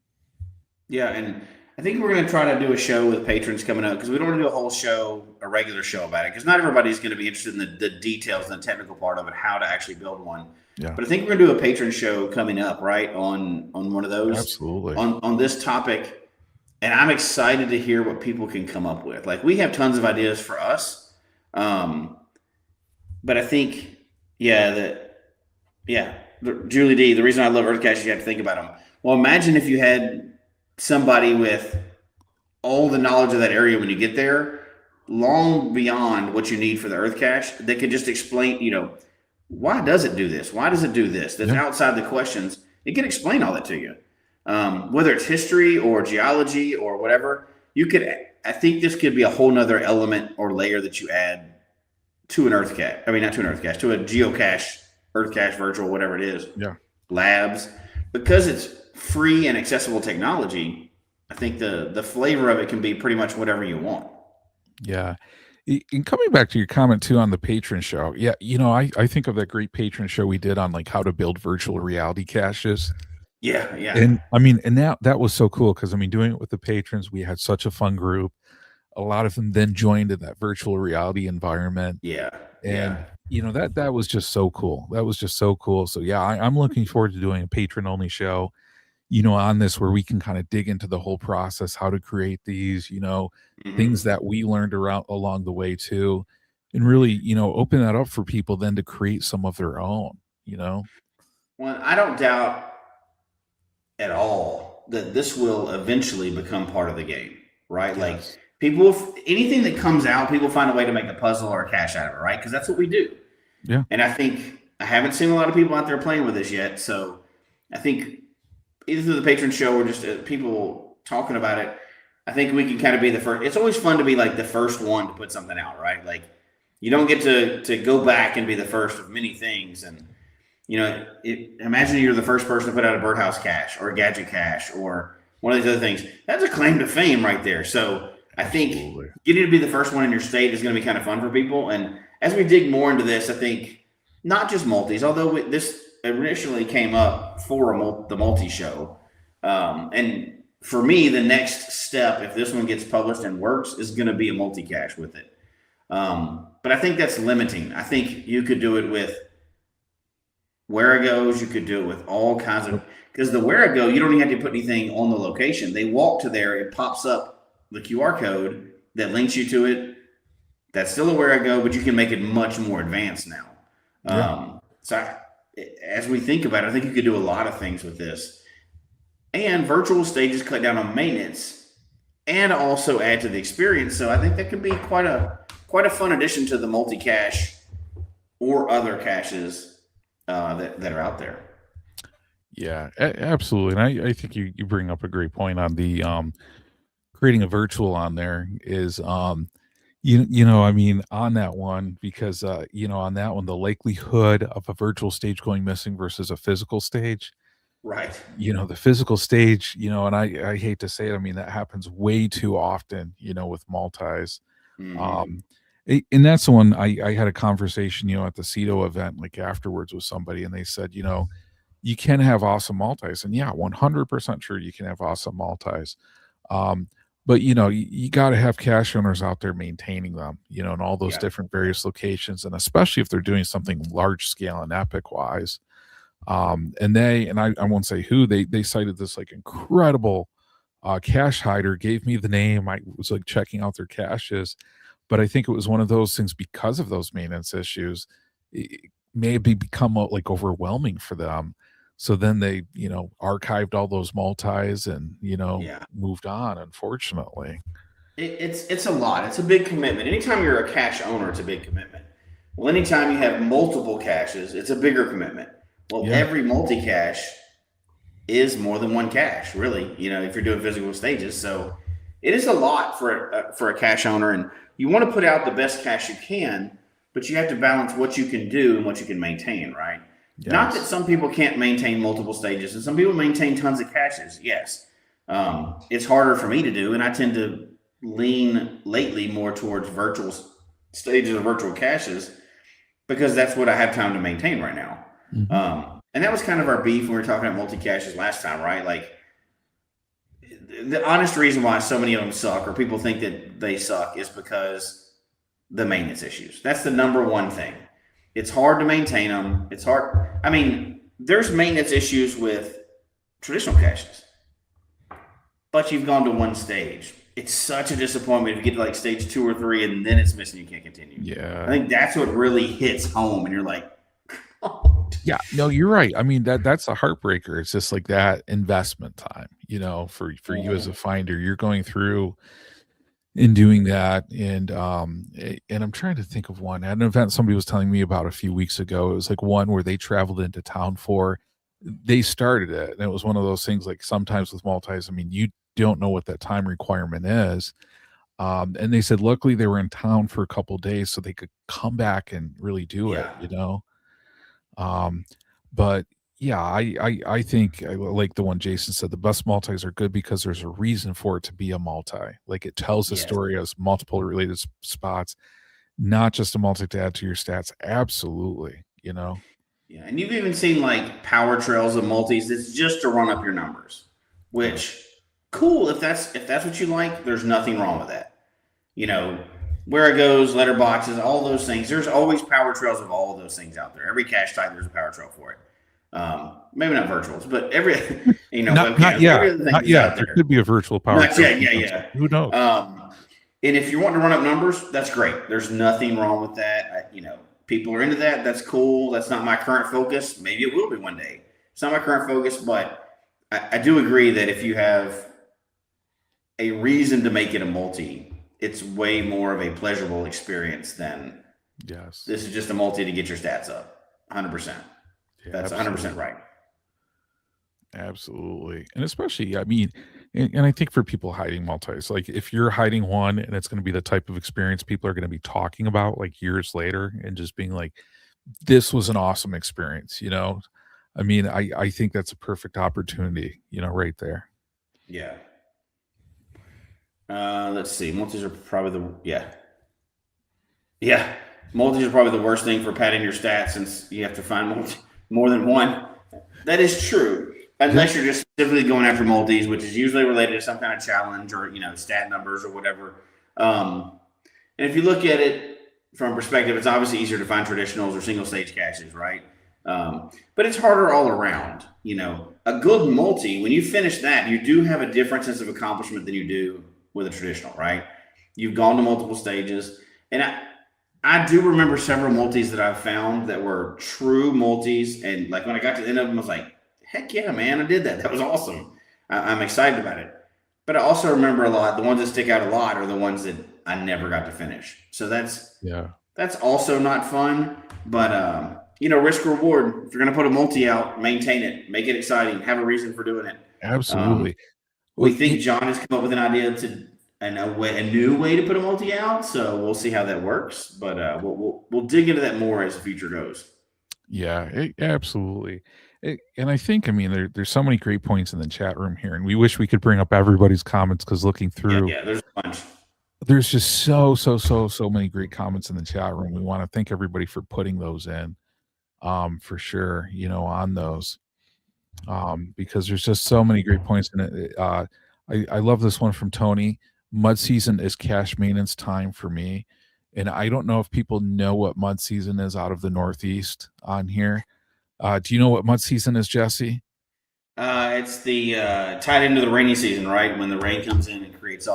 Yeah, and I think we're going to try to do a show with patrons coming up because we don't want to do a whole show, a regular show about it, because not everybody's going to be interested in the details and the technical part of it, how to actually build one. Yeah, But I think we're going to do a patron show coming up, right, on one of those absolutely. on this topic, and I'm excited to hear what people can come up with. Like we have tons of ideas for us, um, but I think yeah that yeah Julie D. The reason I love Earth Cache is you have to think about them. Well, imagine if you had somebody with all the knowledge of that area when you get there, long beyond what you need for the Earth Cache, they could just explain, why does it do this? Why does it do this? That's Yeah. outside the questions. It can explain all that to you. Whether it's history or geology or whatever, I think this could be a whole nother element or layer that you add to an Earth Cache. I mean, not to an Earth Cache, to a geocache, Earth Cache virtual, whatever it is, Yeah. labs, because it's free and accessible technology. I think the flavor of it can be pretty much whatever you want. Yeah. And coming back to your comment too on the patron show, yeah, I think of that great patron show we did on like how to build virtual reality caches. Yeah, yeah, And I mean, and that was so cool because I mean, doing it with the patrons, we had such a fun group. A lot of them then joined in that virtual reality environment. yeah, And yeah. that was just so cool. That was just so cool. So yeah, I'm looking forward to doing a patron only show, on this where we can kind of dig into the whole process, how to create these, things Hmm. that we learned around along the way too, and really, open that up for people then to create some of their own. Well, I don't doubt at all that this will eventually become part of the game, right? Like Yes. people, anything that comes out, people find a way to make a puzzle or a cache out of it, right? Because that's what we do. Yeah. And I think I haven't seen a lot of people out there playing with this yet. So I think either through the patron show or just people talking about it, I think we can kind of be the first. It's always fun to be like the first one to put something out, right? Like you don't get to go back and be the first of many things. And, imagine you're the first person to put out a birdhouse cache or a gadget cache or one of these other things. That's a claim to fame right there. So I think getting to be the first one in your state is going to be kind of fun for people. And as we dig more into this, I think not just multis, although this initially came up for the multi show. And for me, the next step, if this one gets published and works, is going to be a multi-cache with it. But I think that's limiting. I think you could do it with where it goes. You could do it with all kinds of, because the where it go, you don't even have to put anything on the location. They walk to there, it pops up the QR code that links you to it. That's still a where I go, but you can make it much more advanced now. As we think about it, I think you could do a lot of things with this. And virtual stages cut down on maintenance and also add to the experience. So I think that could be quite a fun addition to the multi-cache or other caches that are out there. Yeah, absolutely. And I think you bring up a great point on the creating a virtual on there is on that one, because on that one, the likelihood of a virtual stage going missing versus a physical stage. Right. The physical stage, and I hate to say it, I mean, that happens way too often, with multis. Mm-hmm. And that's the one I had a conversation, at the CETO event, like afterwards with somebody, and they said, you can have awesome multis, and 100% sure you can have awesome multis. But you got to have cache owners out there maintaining them, in all those different various locations, and especially if they're doing something large scale and epic wise. And I won't say who, they cited this like incredible cache hider, gave me the name. I was like checking out their caches, but I think it was one of those things, because of those maintenance issues, it maybe become like overwhelming for them. So then they, archived all those multis and, moved on, unfortunately. It's a lot. It's a big commitment. Anytime you're a cache owner, it's a big commitment. Well, anytime you have multiple caches, it's a bigger commitment. Well, every multi-cache is more than one cache, really, if you're doing physical stages. So it is a lot for a cache owner, and you want to put out the best cache you can, but you have to balance what you can do and what you can maintain, right? Yes. Not that some people can't maintain multiple stages, and some people maintain tons of caches. Yes. It's harder for me to do, and I tend to lean lately more towards virtual stages or virtual caches because that's what I have time to maintain right now. Mm-hmm. And that was kind of our beef when we were talking about multi-caches last time, right? Like the honest reason why so many of them suck, or people think that they suck, is because the maintenance issues. That's the number one thing. It's hard to maintain them. It's hard. I mean, there's maintenance issues with traditional caches, but you've gone to one stage. It's such a disappointment if you get to like stage 2 or 3 and then it's missing, you can't continue. Yeah. I think that's what really hits home, and you're like, oh. Yeah, no, you're right. I mean, that's a heartbreaker. It's just like that investment time, for you as a finder. You're going through and doing that, and I'm trying to think of one. At an event somebody was telling me about a few weeks ago, it was like one where they traveled into town for. They started it, and it was one of those things like sometimes with multis, I mean, you don't know what that time requirement is. And they said luckily they were in town for a couple of days so they could come back and really do it, but yeah, I think like the one Jason said, the best multis are good because there's a reason for it to be a multi. Like it tells the story as multiple related spots, not just a multi to add to your stats. Absolutely. Yeah. And you've even seen like power trails of multis. It's just to run up your numbers, which cool. If that's what you like, there's nothing wrong with that. Where it goes, letterboxes, all those things. There's always power trails of all of those things out there. Every cache type, there's a power trail for it. Maybe not virtuals, but every, not yet. There could be a virtual power trail. Yeah. Who knows? And if you're wanting to run up numbers, that's great. There's nothing wrong with that. People are into that. That's cool. That's not my current focus. Maybe it will be one day. It's not my current focus, but I do agree that if you have a reason to make it a multi, it's way more of a pleasurable experience than this is just a multi to get your stats up. 100%. Yeah, That's 100% right. Absolutely. And especially, I mean, and I think for people hiding multis, like if you're hiding one and it's going to be the type of experience people are going to be talking about like years later and just being like, this was an awesome experience, you know? I mean, I think that's a perfect opportunity, you know, right there. Yeah. Let's see. Multis are probably yeah. Multis are probably the worst thing for padding your stats since you have to find more than one. That is true. Yep. Unless you're just specifically going after multis, which is usually related to some kind of challenge or, stat numbers or whatever. And if you look at it from perspective, it's obviously easier to find traditionals or single stage caches, right? But it's harder all around. A good multi, when you finish that, you do have a different sense of accomplishment than you do with a traditional, right? You've gone to multiple stages. And I do remember several multis that I've found that were true multis. And like when I got to the end of them, I was like, heck yeah, man, I did that. That was awesome. I'm excited about it. But I also remember a lot, the ones that stick out a lot are the ones that I never got to finish. So that's also not fun. But, risk reward. If you're going to put a multi out, maintain it, make it exciting, have a reason for doing it. Absolutely. We think John has come up with an idea to a new way to put a multi out, so we'll see how that works. But we'll dig into that more as the future goes. Yeah, absolutely. And I think, I mean, there's so many great points in the chat room here, and we wish we could bring up everybody's comments because looking through, Yeah, there's a bunch. there's just so many great comments in the chat room. We want to thank everybody for putting those in, for sure, on those, because there's just so many great points in it. I love this one from Tony. Mud season is cache maintenance time for me. And I don't know if people know what mud season is out of the Northeast on here. Do you know what mud season is, Jesse? It's the tied into the rainy season, right? When the rain comes in and creates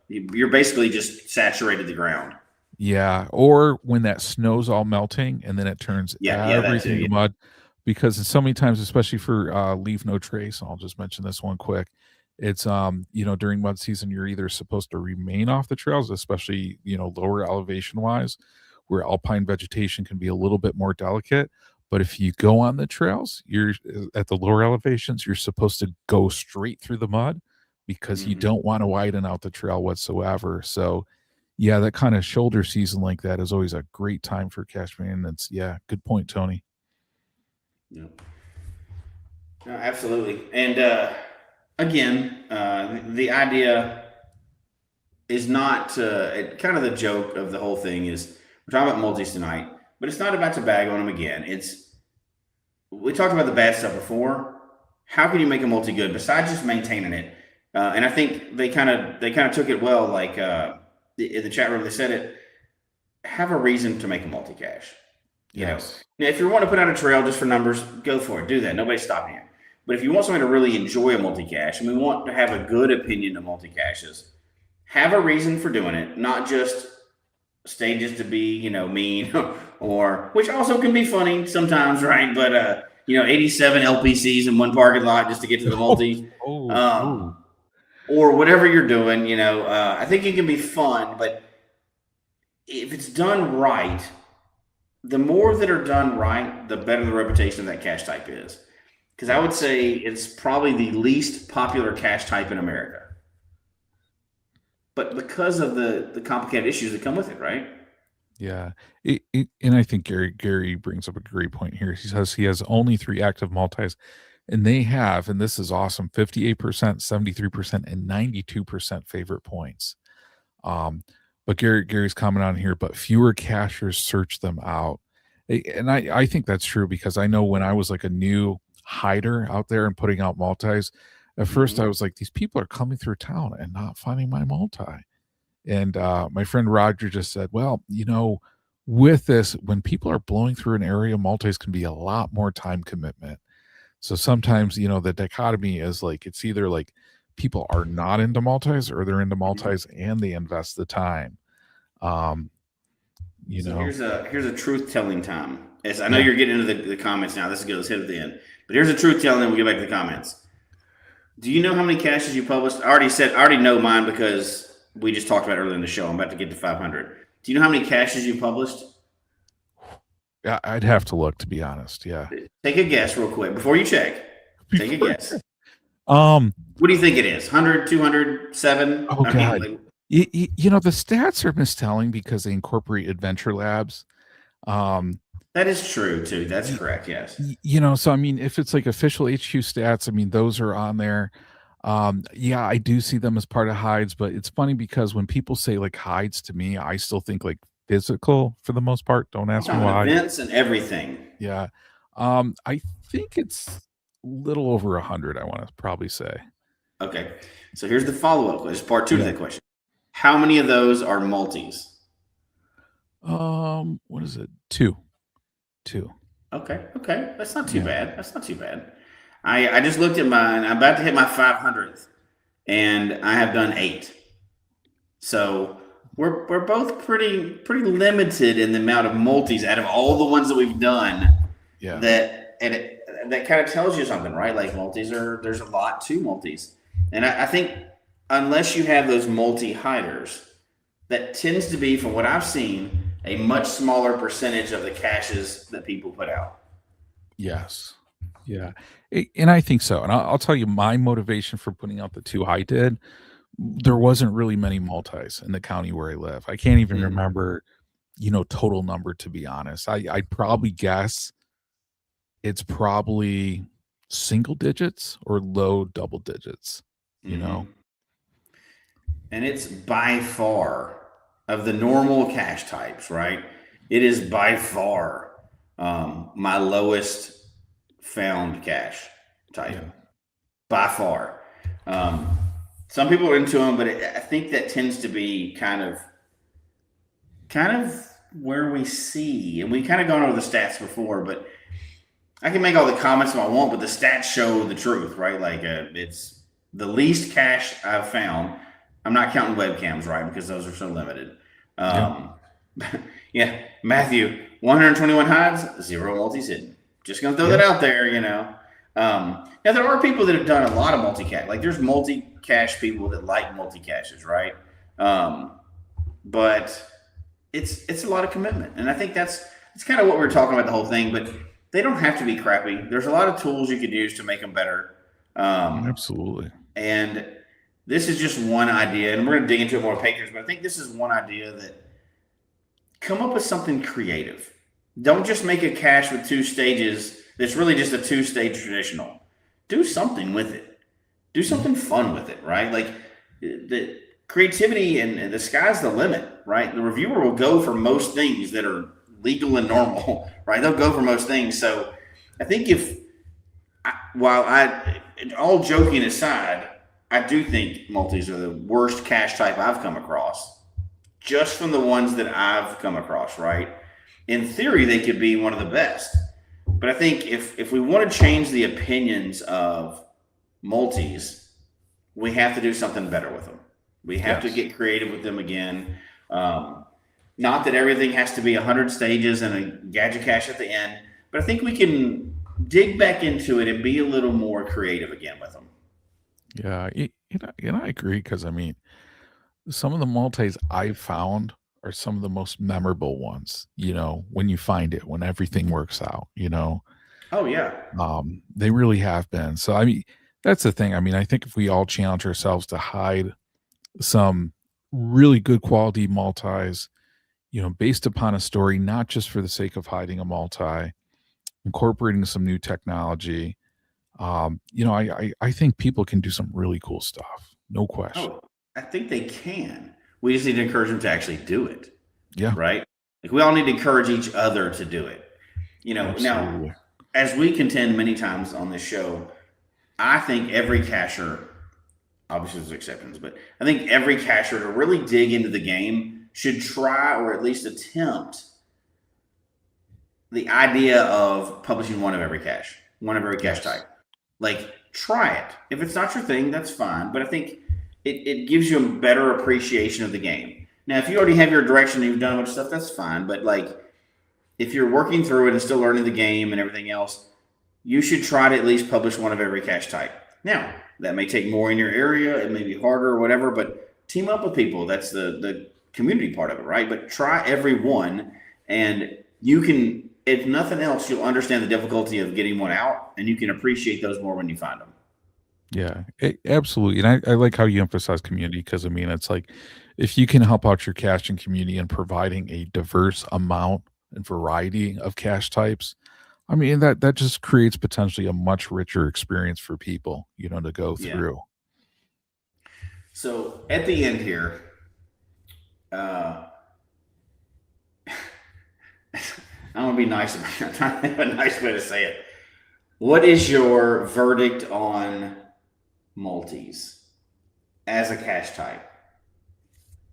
you're basically just saturated the ground. Yeah, or when that snow's all melting and then it turns everything to mud. Because so many times, especially for leave no trace, I'll just mention this one quick. It's during mud season, you're either supposed to remain off the trails, especially lower elevation wise, where alpine vegetation can be a little bit more delicate. But if you go on the trails, you're at the lower elevations, you're supposed to go straight through the mud because you don't want to widen out the trail whatsoever. So yeah, that kind of shoulder season like that is always a great time for cache maintenance. Yeah, good point, Tony. Yeah. No, absolutely. And again, the idea is not kind of the joke of the whole thing is we're talking about multis tonight, but it's not about to bag on them again. We talked about the bad stuff before. How can you make a multi good besides just maintaining it? And I think they kind of took it well. Like in the chat room, they said it. Have a reason to make a multi cache. Yes. Now, if you want to put out a trail just for numbers, go for it. Do that. Nobody's stopping you. But if you want somebody to really enjoy a multi-cache, and we want to have a good opinion of multi-caches, have a reason for doing it, not just stages to be, mean or which also can be funny sometimes, right? But 87 LPCs in one parking lot just to get to the multi. Or whatever you're doing, I think it can be fun, but if it's done right, the more that are done right, the better the reputation of that cache type is. Because I would say it's probably the least popular cache type in America. But because of the complicated issues that come with it, right? Yeah. And I think Gary brings up a great point here. He says he has only 3 active multis, and they have, and this is awesome, 58%, 73%, and 92% favorite points. But Gary's comment on here, but fewer cachers search them out. And I think that's true because I know when I was like a new hider out there and putting out multis, at first I was like, these people are coming through town and not finding my multi. And my friend Roger just said, well, with this, when people are blowing through an area, multis can be a lot more time commitment. So sometimes, the dichotomy is like, it's either like people are not into multis or they're into multis and they invest the time. So here's a truth telling time. As I know you're getting into the comments now. This is good. Let's hit it at the end. But here's a truth telling, and we'll get back to the comments. Do you know how many caches you published? I already know mine because we just talked about it earlier in the show. I'm about to get to 500. Do you know how many caches you published? Yeah, I'd have to look, to be honest. Yeah. Take a guess real quick before you check. Take a guess. Um. What do you think it is? 100, 200, 7? Oh I mean, God. like, The stats are mistelling because they incorporate adventure labs. Um. that is true too. That's correct. Yes. So I mean, if it's like official HQ stats, I mean, those are on there. Yeah, I do see them as part of hides, but it's funny because when people say like hides to me, I still think like physical for the most part. Don't I'm ask me talking why. events and everything. Yeah. I think it's a little over 100, I want to probably say. Okay. So here's the follow-up question, part 2 to Yeah. that question. How many of those are multis? What is it? Two. Okay. Okay. That's not too Yeah. bad. That's not too bad. I just looked at mine. I'm about to hit my 500th, and I have done 8. So we're both pretty limited in the amount of multis out of all the ones that we've done. Yeah. That kind of tells you something, right? Like there's a lot to multis, and I think unless you have those multi hiders, that tends to be, from what I've seen, a much smaller percentage of the caches that people put out. Yes. Yeah. And I think so. And I'll tell you my motivation for putting out the 2 I did. There wasn't really many multis in the county where I live. I can't even remember, total number, to be honest. I'd probably guess it's probably single digits or low double digits, And it's by far of the normal cache types, right? It is by far my lowest found cache type, Yeah. by far. Some people are into them, but I think that tends to be kind of where we see, and we kind of gone over the stats before, but I can make all the comments I want, but the stats show the truth, right? Like it's the least cache I've found. I'm not counting webcams, right? Because those are so limited. Yeah, Matthew, 121 hides, 0 multis hidden. Just gonna throw that out there, Now there are people that have done a lot of multi-cache. Like there's multi-cache people that like multi-caches, right? But it's a lot of commitment, and I think that's kind of what we're talking about the whole thing. But they don't have to be crappy. There's a lot of tools you could use to make them better. Absolutely. And this is just one idea, and we're going to dig into it more pictures, but I think this is one idea that come up with something creative. Don't just make a cache with 2 stages that's really just a 2-stage traditional. Do something with it. Do something fun with it, right? Like the creativity and the sky's the limit, right? The reviewer will go for most things that are legal and normal, right? They'll go for most things. So I think all joking aside, I do think multis are the worst cache type I've come across, just from the ones that I've come across, right? In theory, they could be one of the best. But I think if we want to change the opinions of multis, we have to do something better with them. We have to get creative with them again. Not that everything has to be 100 stages and a gadget cache at the end, but I think we can dig back into it and be a little more creative again with them. Yeah. And I agree, because I mean, some of the multis I've found are some of the most memorable ones, when you find it, when everything works out, Oh, yeah. They really have been. So, I mean, that's the thing. I mean, I think if we all challenge ourselves to hide some really good quality multis, based upon a story, not just for the sake of hiding a multi, incorporating some new technology, I think people can do some really cool stuff. No question. Oh, I think they can. We just need to encourage them to actually do it. Yeah. Right? Like we all need to encourage each other to do it. Absolutely. Now, as we contend many times on this show, I think every cacher, obviously there's exceptions, but I think every cacher to really dig into the game should try, or at least attempt, the idea of publishing one of every cache type. Like, try it. If it's not your thing, that's fine. But I think it gives you a better appreciation of the game. Now, if you already have your direction and you've done a bunch of stuff, that's fine. But like, if you're working through it and still learning the game and everything else, you should try to at least publish one of every cache type. Now, that may take more in your area. It may be harder or whatever, but team up with people. That's the community part of it, right? But try every one, and you can if nothing else, you'll understand the difficulty of getting one out, and you can appreciate those more when you find them. Yeah, absolutely. And I like how you emphasize community because I mean, it's like if you can help out your caching community and providing a diverse amount and variety of cache types, I mean, that just creates potentially a much richer experience for people, to go Yeah. through. So at the end here, uh, I'm gonna be nice about it. I'm trying to have a nice way to say it. What is your verdict on multis as a cache type?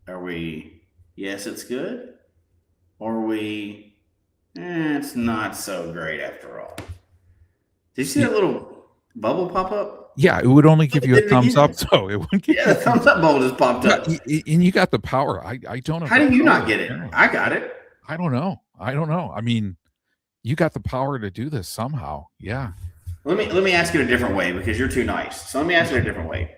Are we yes, it's good, or are we it's not so great after all? Did you see that little bubble pop up? Yeah, it would only give you a Did it thumbs again. up, so it wouldn't give Yeah, you the thumbs up bubble just popped up. and you got the power. I don't know. How do you not get it? I got it. I don't know. I mean, you got the power to do this somehow. Yeah. Let me ask it a different way because you're too nice. So let me ask it a different way.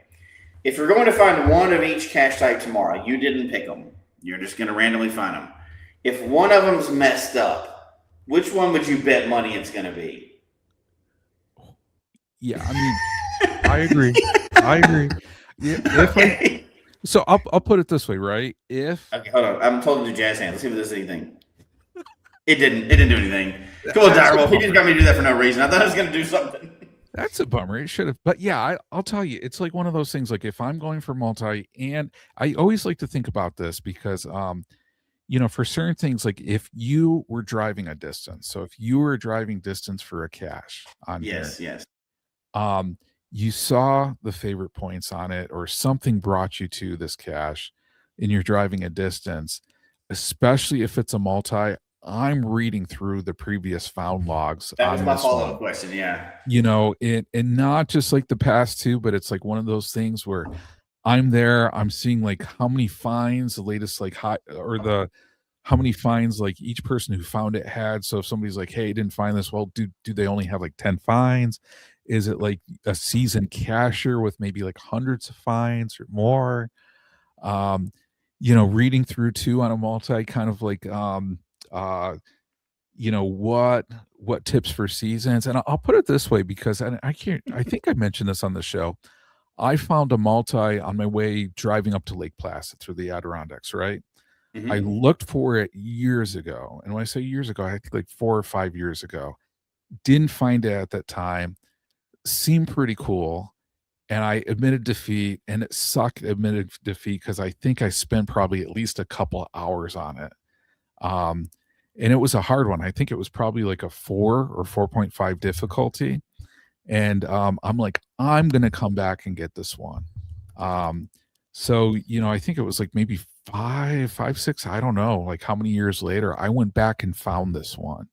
If you're going to find one of each cache type tomorrow, you didn't pick them. You're just going to randomly find them. If one of them's messed up, which one would you bet money it's going to be? Yeah, I mean, I agree. I agree. Yeah, so I'll put it this way, right? Okay, hold on. I'm told to do jazz hands. Let's see if there's anything. It didn't do anything. Come on, Direwolf. He just got me to do that for no reason. I thought I was going to do something. That's a bummer. It should have. But yeah, I'll tell you, it's like one of those things. Like if I'm going for multi, and I always like to think about this because, for certain things, like if you were driving a distance, so if you were driving distance for a cache on yes, you saw the favorite points on it, or something brought you to this cache, and you're driving a distance, especially if it's a multi. I'm reading through the previous found logs. That was my follow-up question. Yeah. And not just like the past two, but it's like one of those things where I'm there, I'm seeing like how many finds the latest like hot or how many finds like each person who found it had. So if somebody's like, hey, didn't find this, well, do they only have like 10 finds? Is it like a seasoned cacher with maybe like hundreds of finds or more? Reading through too on a multi kind of like what tips for seasons. And I'll put it this way because I think I mentioned this on the show. I found a multi on my way driving up to Lake Placid through the Adirondacks, right? Mm-hmm. I looked for it years ago. And when I say years ago, I think like 4 or 5 years ago. Didn't find it at that time. Seemed pretty cool. And I admitted defeat, and it sucked admitted defeat because I think I spent probably at least a couple hours on it. And it was a hard one. I think it was probably like a 4 or 4.5 difficulty. And I'm like, I'm going to come back and get this one. So, I think it was like maybe 5, 6, I don't know, like how many years later, I went back and found this one.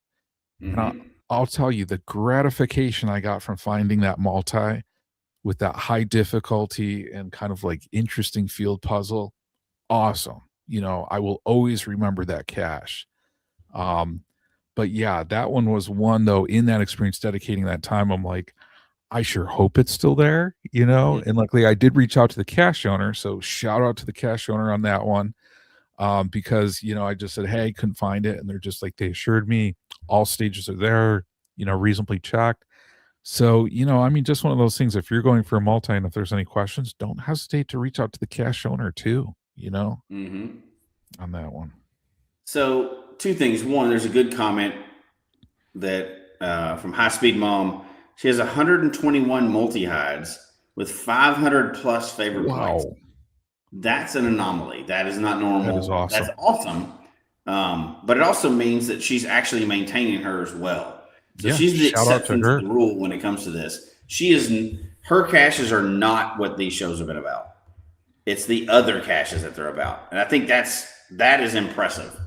Mm-hmm. And I'll tell you the gratification I got from finding that multi with that high difficulty and kind of like interesting field puzzle. Awesome. I will always remember that cache. But yeah, that one was one though, in that experience, dedicating that time, I'm like, I sure hope it's still there, and luckily I did reach out to the cache owner. So shout out to the cache owner on that one. Because, I just said, hey, couldn't find it. And they're just like, they assured me all stages are there, reasonably checked. So, just one of those things, if you're going for a multi and if there's any questions, don't hesitate to reach out to the cache owner too, on that one. So 2 things. One, there's a good comment that from High Speed Mom. She has 121 multi-hides with 500 plus favorite points. That's an anomaly. That is not normal. That is awesome. That's awesome. But it also means that she's actually maintaining her as well. So she's the exception to the rule when it comes to this. Her caches are not what these shows have been about. It's the other caches that they're about. And I think that is impressive.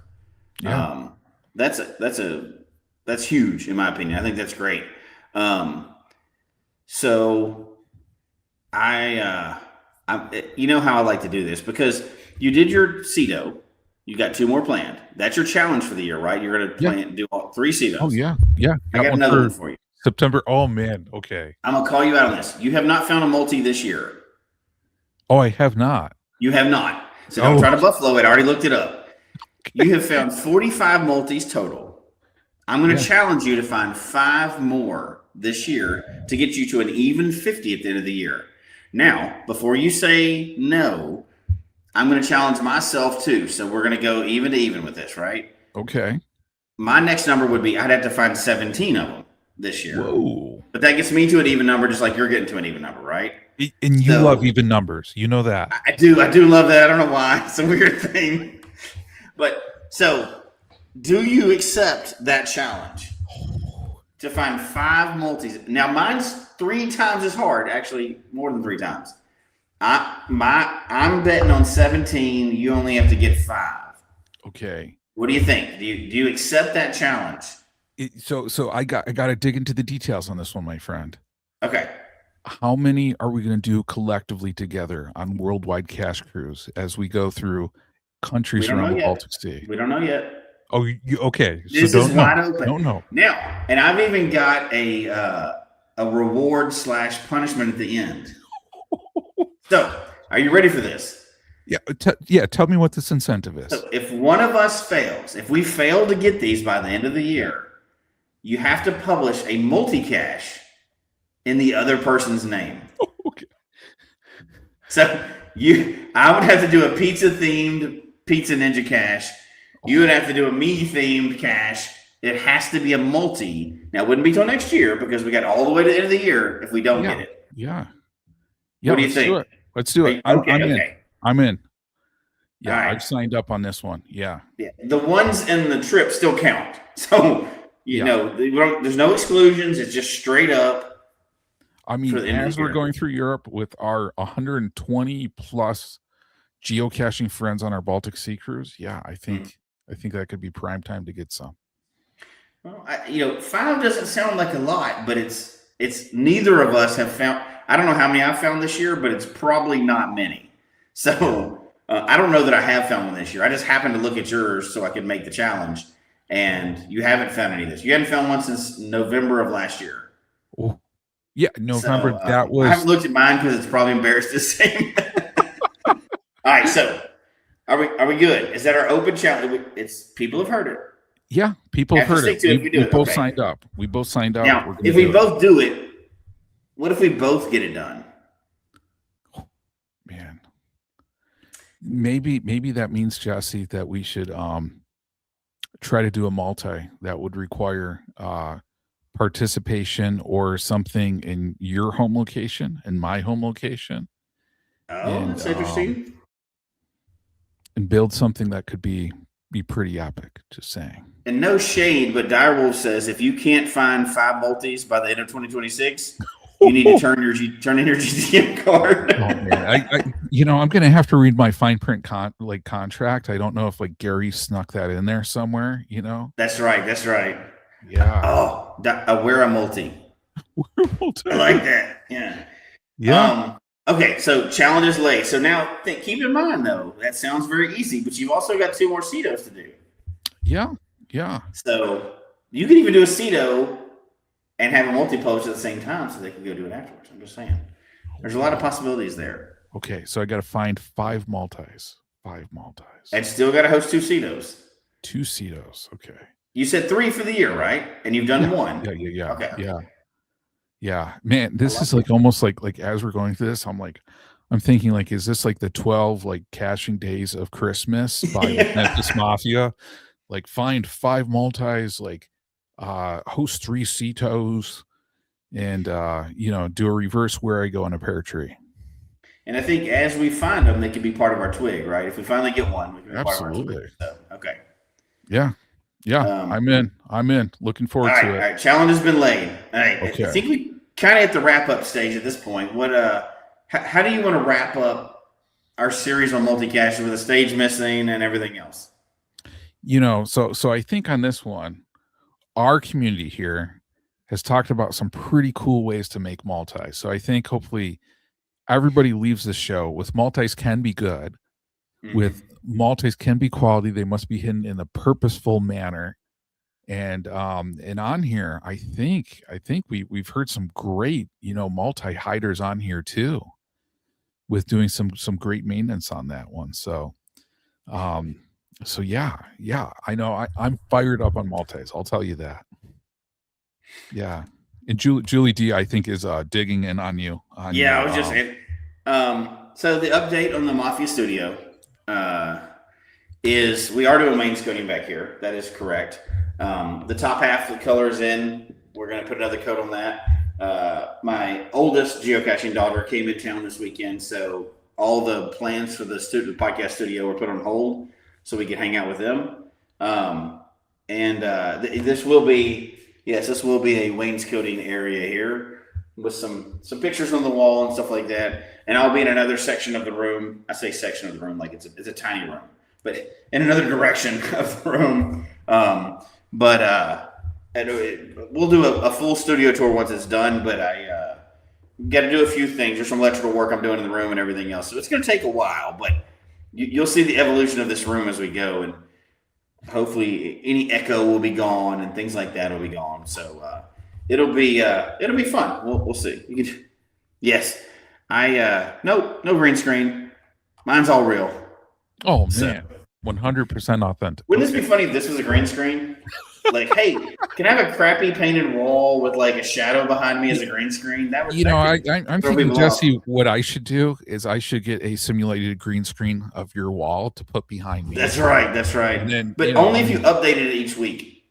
Yeah. That's huge in my opinion. I think that's great. So I how I like to do this because you did your CETO, you got 2 more planned. That's your challenge for the year, right? You're going to do all 3 CETOs. Oh yeah. I got another one for you. September. Oh man. Okay. I'm gonna call you out on this. You have not found a multi this year. Oh, I have not. You have not. So don't try to buffalo it. I already looked it up. You have found 45 multis total. I'm going to challenge you to find 5 more this year to get you to an even 50 at the end of the year. Now, before you say no, I'm going to challenge myself too. So we're going to go even to even with this, right? Okay. My next number would be I'd have to find 17 of them this year. Whoa. But that gets me to an even number, just like you're getting to an even number, right? And you love even numbers. You know that. I do. I do love that. I don't know why. It's a weird thing. But so, do you accept that challenge to find 5 multis? Now, mine's 3 times as hard. Actually, more than 3 times. I'm betting on 17. You only have to get 5. Okay. What do you think? Do you accept that challenge? So I got to dig into the details on this one, my friend. Okay. How many are we going to do collectively together on Worldwide Cache Cruise as we go through countries around the Baltic Sea? We don't know yet. Oh, okay. This is wide open. Don't know. Now, and I've even got a reward / punishment at the end. So, are you ready for this? Yeah. Tell me what this incentive is. So, if one of us fails, if we fail to get these by the end of the year, you have to publish a multi-cache in the other person's name. Okay. So I would have to do a pizza-themed Pizza Ninja cache. You would have to do a me-themed cache. It has to be a multi. Now, it wouldn't be till next year because we got all the way to the end of the year if we don't get it. Yeah. What do you think? Let's do it. I'm in. Yeah, right. I've signed up on this one. Yeah. The ones in the trip still count. So, you know, there's no exclusions. It's just straight up. I mean, as we're going through Europe with our 120 plus geocaching friends on our Baltic Sea cruise, I think that could be prime time to get some. Well, 5 doesn't sound like a lot, but it's neither of us have found. I don't know how many I've found this year, but it's probably not many. So I don't know that I have found one this year. I just happened to look at yours so I could make the challenge, and you haven't found any of this. You hadn't found one since November of last year. Oh. Yeah, November. So, that was. I haven't looked at mine because it's probably embarrassed to say. All right, so are we good? Is that our open challenge? It's people have heard it. Yeah, people have heard it. We both signed up. We both signed up. Now, if we both do it, what if we both get it done? Oh, man, maybe that means, Jesse, that we should try to do a multi that would require participation or something in your home location and my home location. Oh, that's interesting. And build something that could be pretty epic, just saying. And no shade, but Direwolf says if you can't find 5 multis by the end of 2026, you need to turn in your GTM card. Oh, man. I'm going to have to read my fine print contract. I don't know if Gary snuck that in there somewhere, That's right. Yeah. Oh, wear a multi. I like that. Yeah. Yeah. Okay, so challenges late. So now keep in mind, though, that sounds very easy, but you've also got 2 more CETOs to do. Yeah. So you can even do a CETO and have a multi-post at the same time so they can go do it afterwards. I'm just saying. There's a lot of possibilities there. Okay, so I got to find 5 multis. And still got to host 2 CETOs. 2 CETOs, okay. You said 3 for the year, right? And you've done 1. Yeah. Okay. Yeah, man, this is almost like as we're going through this, I'm thinking is this the 12 caching days of Christmas by Memphis Mafia? Find 5 multis, host 3 CETOs, and do a reverse where I go on a pear tree. And I think as we find them, they can be part of our twig, right? If we finally get one, we can be absolutely. Part of our twig. So, okay. Yeah. I'm in. Looking forward to it. All right. Challenge has been laid. All right. Okay. I think we kind of at the wrap up stage at this point. What? How do you want to wrap up our series on multi-caches with a stage missing and everything else? So I think on this one, our community here has talked about some pretty cool ways to make multis. So I think hopefully everybody leaves this show with multis can be good. Mm-hmm. With multis can be quality. They must be hidden in a purposeful manner. And on here, I think we've heard some great, multi hiders on here too, with doing some great maintenance on that one. So, So yeah, I know I'm fired up on Maltese. I'll tell you that. Yeah. And Julie D, I think, is digging in on you. Yeah, I was just saying. So the update on the Mafia Studio is we are doing wainscoting back here. That is correct. The top half of the color is in. We're going to put another coat on that. My oldest geocaching daughter came in town this weekend, so all the plans for the podcast studio were put on hold so we could hang out with them. This will be a wainscoting area here with some pictures on the wall and stuff like that. And I'll be in another section of the room. I say section of the room like it's a tiny room, but in another direction of the room. We'll do a full studio tour once it's done. But I got to do a few things. There's some electrical work I'm doing in the room and everything else. So it's going to take a while, but you'll see the evolution of this room as we go. And hopefully any echo will be gone and things like that will be gone. So it'll be fun. We'll see. Yes. No green screen. Mine's all real. Oh man, 100% authentic. Wouldn't this be funny if this was a green screen? Like, hey, can I have a crappy painted wall with like a shadow behind me as a green screen? That would, I'm thinking, Jesse, what I should do is I should get a simulated green screen of your wall to put behind me. That's right. And then, but only if you updated it each week.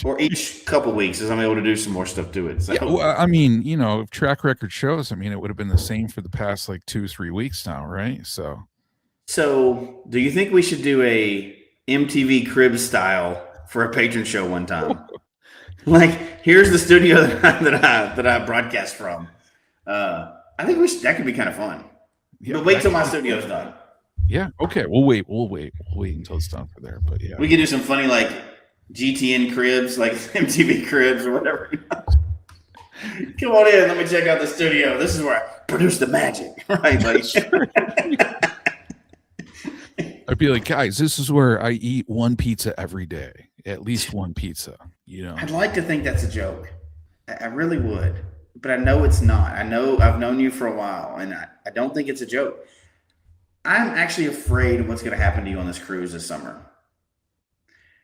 Or each couple weeks, as I'm able to do some more stuff to it. So. Yeah, well, I mean, if track record shows, I mean, it would have been the same for the past like 2-3 weeks now, right? So do you think we should do a MTV Cribs style for a patron show one time? Like, here's the studio that I broadcast from. I think that could be kind of fun. Yeah, but wait till my studio's done. Yeah. Okay. We'll wait until it's done for there. But yeah, we could do some funny like GTN Cribs, like MTV Cribs or whatever. Come on in, let me check out the studio. This is where I produce the magic, right? Like, I'd be like, guys, this is where I eat one pizza every day, at least one pizza. I'd like to think that's a joke. I really would, but I know it's not. I know I've known you for a while, and I don't think it's a joke. I'm actually afraid of what's going to happen to you on this cruise this summer.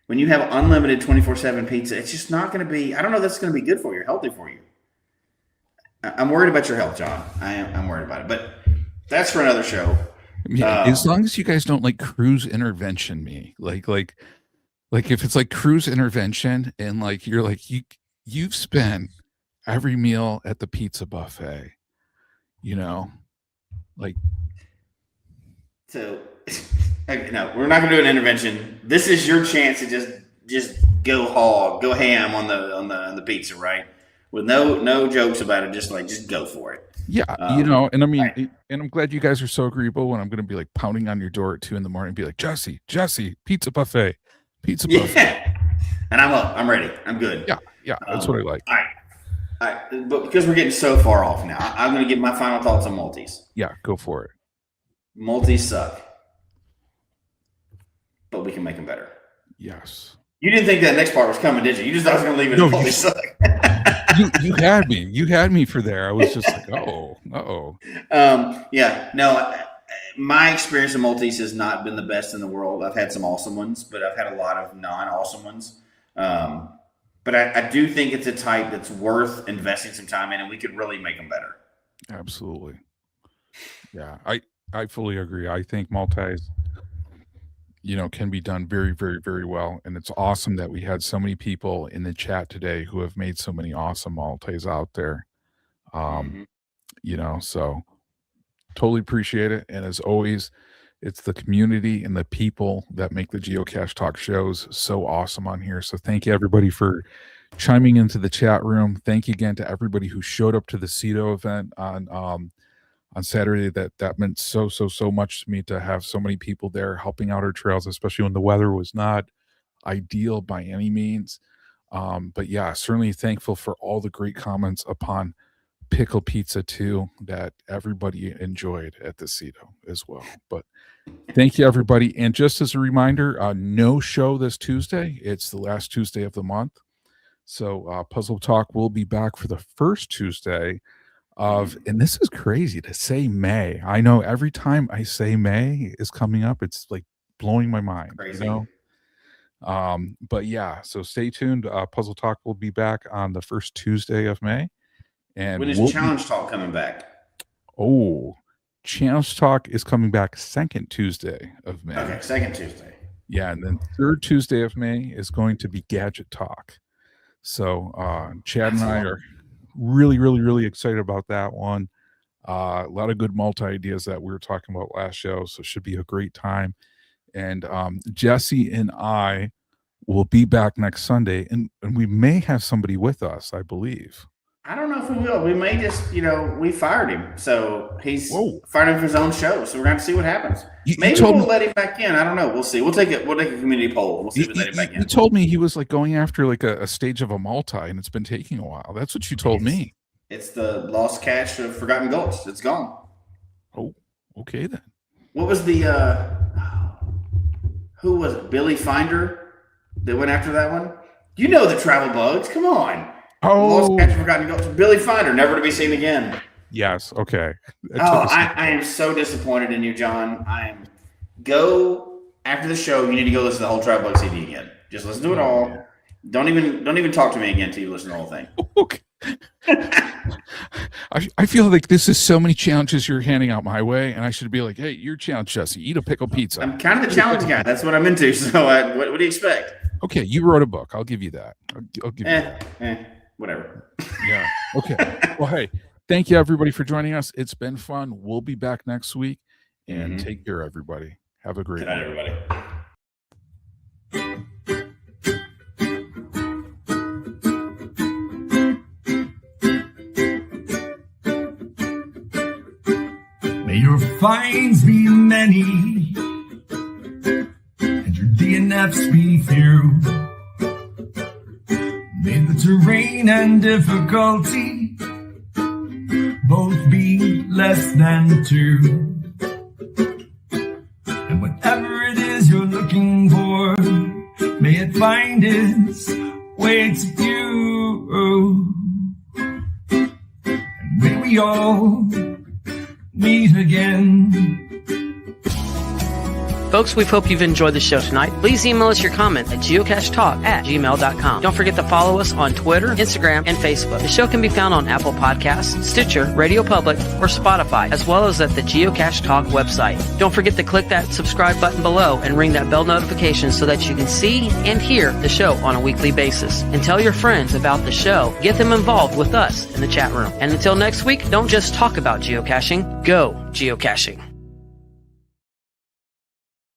When you have unlimited 24/7 pizza, it's just not going to be. I don't know if that's going to be good for you, or healthy for you. I'm worried about your health, John. I'm worried about it, but that's for another show. Yeah, as long as you guys don't like cruise intervention me, like if it's like cruise intervention and like you're like you've spent every meal at the pizza buffet, like. So, no, we're not going to do an intervention. This is your chance to just go ham on the pizza, right? With no jokes about it, just go for it. Yeah, and I mean, right. And I'm glad you guys are so agreeable when I'm going to be like pounding on your door at 2 a.m. and be like, Jesse, pizza buffet. Yeah. And I'm up. I'm ready. I'm good. Yeah, that's what I like. All right. But because we're getting so far off now, I'm going to give my final thoughts on multis. Yeah, go for it. Multis suck, but we can make them better. Yes. You didn't think that next part was coming, did you? You just thought I was going to leave it at multis suck. You had me. You had me for there. I was just like, uh-oh. Yeah. No, my experience of multis has not been the best in the world. I've had some awesome ones, but I've had a lot of non-awesome ones. But I do think it's a type that's worth investing some time in, and we could really make them better. Absolutely. Yeah, I fully agree. I think multis, can be done very, very, very well. And it's awesome that we had so many people in the chat today who have made so many awesome multis out there. So totally appreciate it. And as always, it's the community and the people that make the Geocache Talk shows so awesome on here. So thank you everybody for chiming into the chat room. Thank you again to everybody who showed up to the CETO event on Saturday. That meant so much to me to have so many people there helping out our trails, especially when the weather was not ideal by any means. But yeah, certainly thankful for all the great comments upon pickle pizza too that everybody enjoyed at the CETO as well. But thank you everybody. And just as a reminder, no show this Tuesday. It's the last Tuesday of the month. So Puzzle Talk will be back for the first Tuesday of, and this is crazy to say May. I know every time I say May is coming up, it's like blowing my mind. Crazy. You know? But yeah, so stay tuned. Puzzle Talk will be back on the first Tuesday of May. And when is Challenge Talk coming back? Oh, Challenge Talk is coming back second Tuesday of May. Okay, second Tuesday. Yeah, and then third Tuesday of May is going to be Gadget Talk. So Chad and I are really, really, really excited about that one. A lot of good multi ideas that we were talking about last show, so it should be a great time. And Jesse and I will be back next Sunday, and we may have somebody with us, I believe. I don't know if we will. We may just, we fired him. So he's fired him for his own show. So we're going to see what happens. Maybe we'll let him back in. I don't know. We'll see. We'll take a community poll. We'll see if we let him back in. You told me he was like going after like a stage of a multi, and it's been taking a while. That's what you told me. It's the lost cache of Forgotten Gulch. It's gone. Oh, okay then. What was the who was it? Billy Finder that went after that one? You know the travel bugs. Come on. Lost Cache of Forgotten Gulch. Billy Finder, never to be seen again. Yes. Okay. I am so disappointed in you, John. Go after the show. You need to go listen to the whole Travel Bug CD again. Just listen to it all. Yeah. Don't even talk to me again until you listen to the whole thing. Okay. I feel like this is so many challenges you're handing out my way, and I should be like, hey, you're challenged, Jesse. Eat a pickle pizza. I'm kind of the challenge guy. That's what I'm into. So what do you expect? Okay, you wrote a book. I'll give you that. I'll give you that. Whatever. Yeah. Okay. Well, hey, thank you everybody for joining us. It's been fun. We'll be back next week, and take care, everybody. Have a great night, everybody. May your finds be many, and your DNFs be few. May the terrain and difficulty both be less than 2. And whatever it is you're looking for, may it find its way to you. And may we all meet again. Folks, we hope you've enjoyed the show tonight. Please email us your comment at geocachetalk@gmail.com. Don't forget to follow us on Twitter, Instagram, and Facebook. The show can be found on Apple Podcasts, Stitcher, Radio Public, or Spotify, as well as at the Geocache Talk website. Don't forget to click that subscribe button below and ring that bell notification so that you can see and hear the show on a weekly basis. And tell your friends about the show. Get them involved with us in the chat room. And until next week, don't just talk about geocaching, go geocaching.